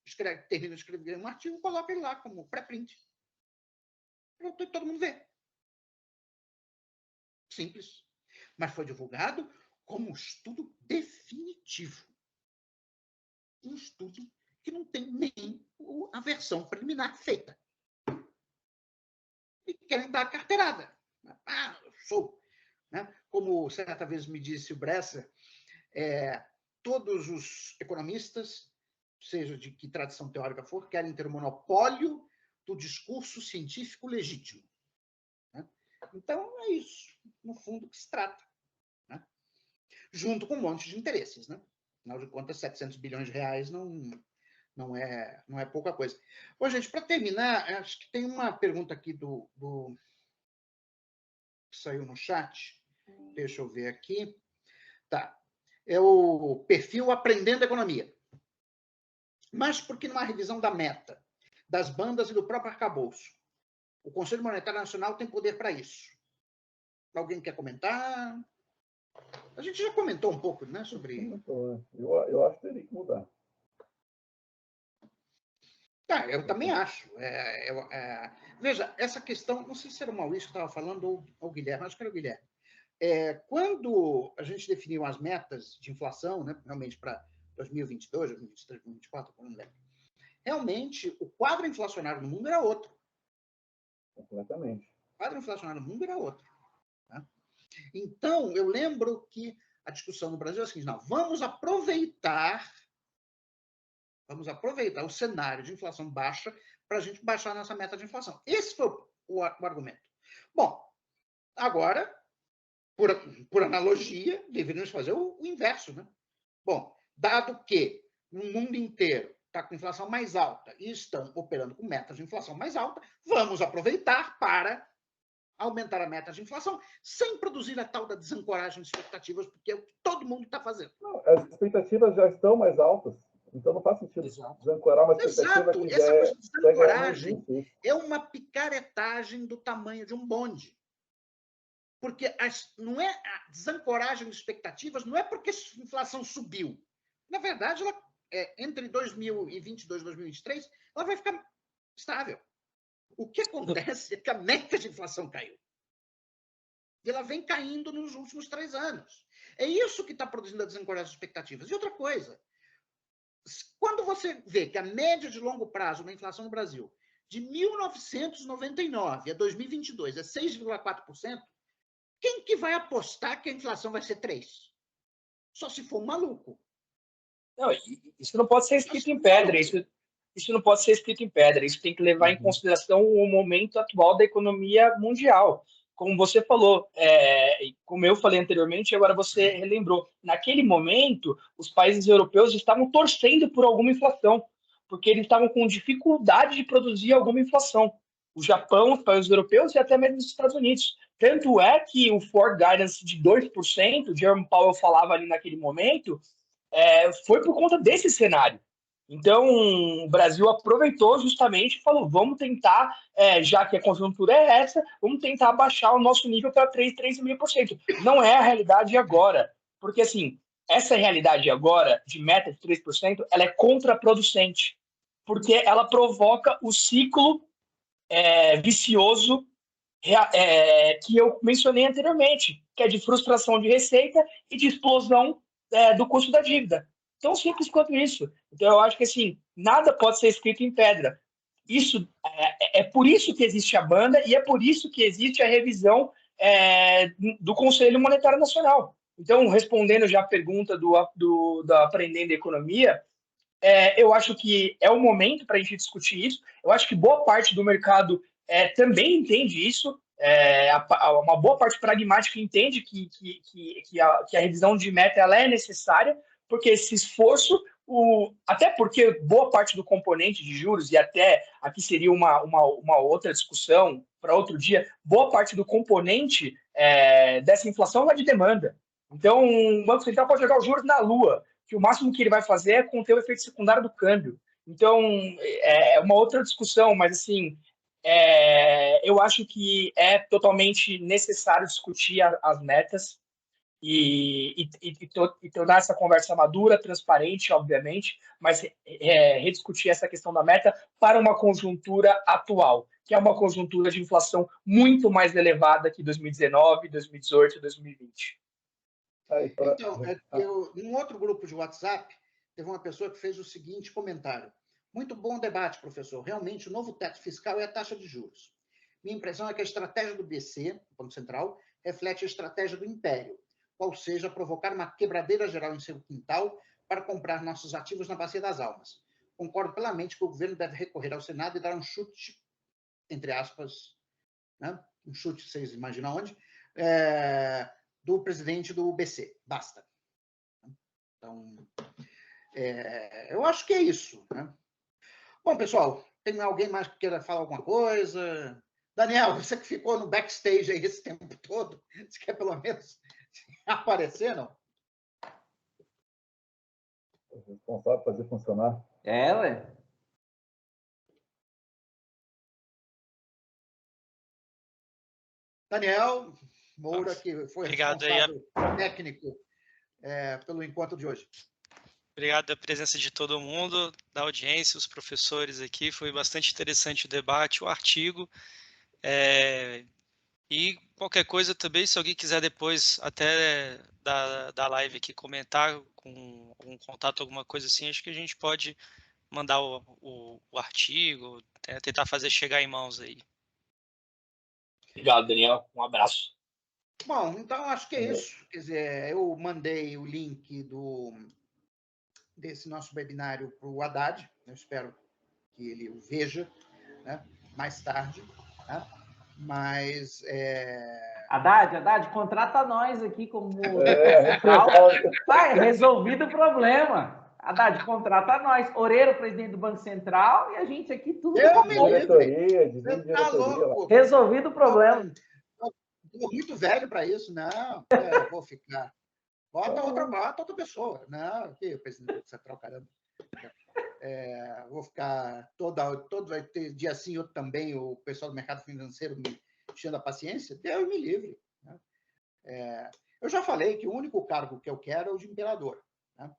termina de escrever um artigo, coloca ele lá como pré-print. Todo mundo vê. Simples. Mas foi divulgado como um estudo definitivo. Um estudo que não tem nem a versão preliminar feita. E querem dar a carteirada. Eu sou. Né? Como certa vez me disse o Bresser, todos os economistas, seja de que tradição teórica for, querem ter o monopólio do discurso científico legítimo. Né? Então, é isso, no fundo, que se trata. Né? Junto com um monte de interesses. Né? Afinal de contas, 700 bilhões de reais não é pouca coisa. Bom, gente, para terminar, acho que tem uma pergunta aqui que saiu no chat. Deixa eu ver aqui. Tá. É o perfil Aprendendo Economia. Mas por que numa revisão da meta, das bandas e do próprio arcabouço? O Conselho Monetário Nacional tem poder para isso. Alguém quer comentar? A gente já comentou um pouco, né, sobre... Eu acho que teria que mudar. Eu também acho. Veja, essa questão, não sei se era o Maurício que estava falando ou o Guilherme, acho que era o Guilherme. Quando a gente definiu as metas de inflação, né, realmente para 2022, 2023, 2024, não lembro, realmente o quadro inflacionário no mundo era outro. Completamente. O quadro inflacionário no mundo era outro. Né? Então, eu lembro que a discussão no Brasil é a seguinte: não, vamos aproveitar o cenário de inflação baixa para a gente baixar a nossa meta de inflação. Esse foi o argumento. Bom, agora, por analogia, deveríamos fazer o inverso. Né? Bom, dado que no mundo inteiro está com inflação mais alta e estão operando com metas de inflação mais alta, vamos aproveitar para aumentar a meta de inflação sem produzir a tal da desancoragem de expectativas, porque é o que todo mundo está fazendo. Não, as expectativas já estão mais altas, então não faz sentido desancorar uma expectativa que essa coisa de desancoragem não existe. é uma picaretagem do tamanho de um bonde. Porque não é a desancoragem de expectativas, não é porque a inflação subiu. Na verdade, ela, entre 2022 e 2023, ela vai ficar estável. O que acontece é que a meta de inflação caiu. E ela vem caindo nos últimos 3 anos. É isso que está produzindo a desancoragem de expectativas. E outra coisa, quando você vê que a média de longo prazo da inflação no Brasil, de 1999 a 2022, é 6,4%, quem que vai apostar que a inflação vai ser 3%? Só se for um maluco. Não, isso não pode ser escrito em pedra. Isso não pode ser escrito em pedra. Isso tem que levar em consideração o momento atual da economia mundial. Como você falou, como eu falei anteriormente, agora você relembrou. Naquele momento, os países europeus estavam torcendo por alguma inflação, porque eles estavam com dificuldade de produzir alguma inflação. O Japão, os países europeus e até mesmo os Estados Unidos. Tanto é que o Ford Guidance de 2%, o Jerome Powell falava ali naquele momento, foi por conta desse cenário. Então, o Brasil aproveitou justamente e falou, vamos tentar, já que a conjuntura é essa, vamos tentar baixar o nosso nível para 3%, 3,5%. Não é a realidade agora, porque assim, essa realidade agora, de meta de 3%, ela é contraproducente, porque ela provoca o ciclo vicioso que eu mencionei anteriormente, que é de frustração de receita e de explosão do custo da dívida. Tão simples quanto isso. Então, eu acho que assim, nada pode ser escrito em pedra. Isso é por isso que existe a banda e é por isso que existe a revisão do Conselho Monetário Nacional. Então, respondendo já a pergunta da Aprendendo Economia, eu acho que é o momento para a gente discutir isso. Eu acho que boa parte do mercado também entende isso. Uma boa parte pragmática entende que a revisão de meta ela é necessária, porque esse esforço, até porque boa parte do componente de juros, e até aqui seria uma outra discussão para outro dia, boa parte do componente dessa inflação é de demanda. Então, o Banco Central pode jogar os juros na lua, que o máximo que ele vai fazer é conter o efeito secundário do câmbio. Então, é uma outra discussão, mas assim, eu acho que é totalmente necessário discutir as metas e tornar essa conversa madura, transparente, obviamente, mas rediscutir essa questão da meta para uma conjuntura atual, que é uma conjuntura de inflação muito mais elevada que 2019, 2018 e 2020. Então, num outro grupo de WhatsApp, teve uma pessoa que fez o seguinte comentário. Muito bom debate, professor. Realmente, o novo teto fiscal é a taxa de juros. Minha impressão é que a estratégia do BC, do Banco Central, reflete a estratégia do Império, qual seja provocar uma quebradeira geral em seu quintal para comprar nossos ativos na Bacia das Almas. Concordo plenamente que o governo deve recorrer ao Senado e dar um chute, entre aspas, né? Um chute, vocês imaginam onde, do presidente do BC. Basta. Então, eu acho que é isso. Né? Bom, pessoal, tem alguém mais que queira falar alguma coisa? Daniel, você que ficou no backstage aí esse tempo todo, você quer pelo menos aparecer, não? Responsável por fazer funcionar. Ué. Daniel Moura, que foi responsável técnico pelo encontro de hoje. Obrigado pela presença de todo mundo, da audiência, os professores aqui. Foi bastante interessante o debate, o artigo. E qualquer coisa também, se alguém quiser depois até da live aqui comentar com algum contato, alguma coisa assim, acho que a gente pode mandar o artigo, tentar fazer chegar em mãos aí. Obrigado, Daniel. Um abraço. Bom, então acho que é isso. Quer dizer, eu mandei o link desse nosso webinário para o Haddad. Eu espero que ele o veja, né, mais tarde. Né? Mas... Haddad, contrata nós aqui como Vai, resolvido o problema. Haddad, contrata nós. Oreiro, presidente do Banco Central, e a gente aqui tudo. Diretoria. Resolvido o problema. Estou muito velho para isso, não. Vou ficar. Bota outra pessoa. Não, aqui, o presidente do Banco Central, caramba. Vou ficar todo vai ter dia sim, outro também, o pessoal do mercado financeiro me enchendo a paciência. Deus me livre. Né? Eu já falei que o único cargo que eu quero é o de imperador. Né?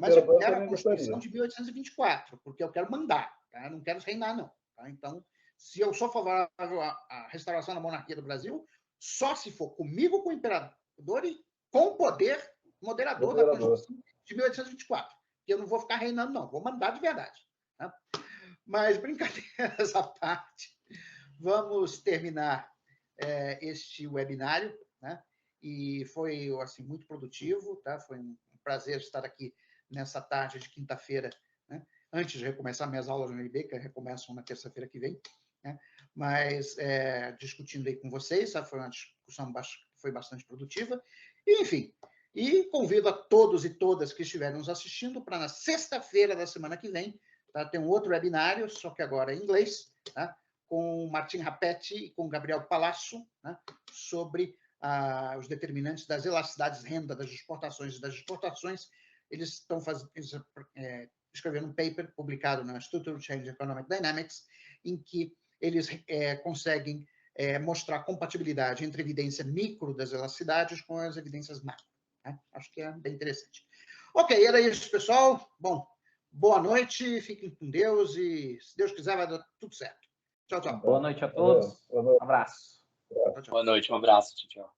Mas eu quero a Constituição de 1824, porque eu quero mandar. Tá? Não quero reinar, não. Tá? Então, se eu sou favorável à restauração da monarquia do Brasil, só se for comigo, com o imperador e com o poder moderador da Constituição de 1824. Que eu não vou ficar reinando, não. Vou mandar de verdade. Tá? Mas, brincadeiras à parte, vamos terminar este webinário. Né? E foi assim, muito produtivo. Tá? Foi um prazer estar aqui nessa tarde de quinta-feira, né? Antes de recomeçar minhas aulas no IB, que recomeçam na terça-feira que vem. Né? Mas discutindo aí com vocês, tá? Foi uma discussão foi bastante produtiva. E, enfim, e convido a todos e todas que estiverem nos assistindo para na sexta-feira da semana que vem, tá? Tem um outro webinário, só que agora em inglês, tá? Com o Martim Rapetti e com o Gabriel Palazzo, né? Sobre os determinantes das elasticidades de renda das exportações e das exportações. Eles estão escrevendo um paper publicado na Structural Change Economic Dynamics, em que eles conseguem mostrar compatibilidade entre a evidência micro das elasticidades com as evidências macro. Né? Acho que é bem interessante. Ok, era isso, pessoal. Bom, boa noite, fiquem com Deus e, se Deus quiser, vai dar tudo certo. Tchau, tchau. Boa noite a todos. Um abraço. Boa noite, um abraço. Tchau.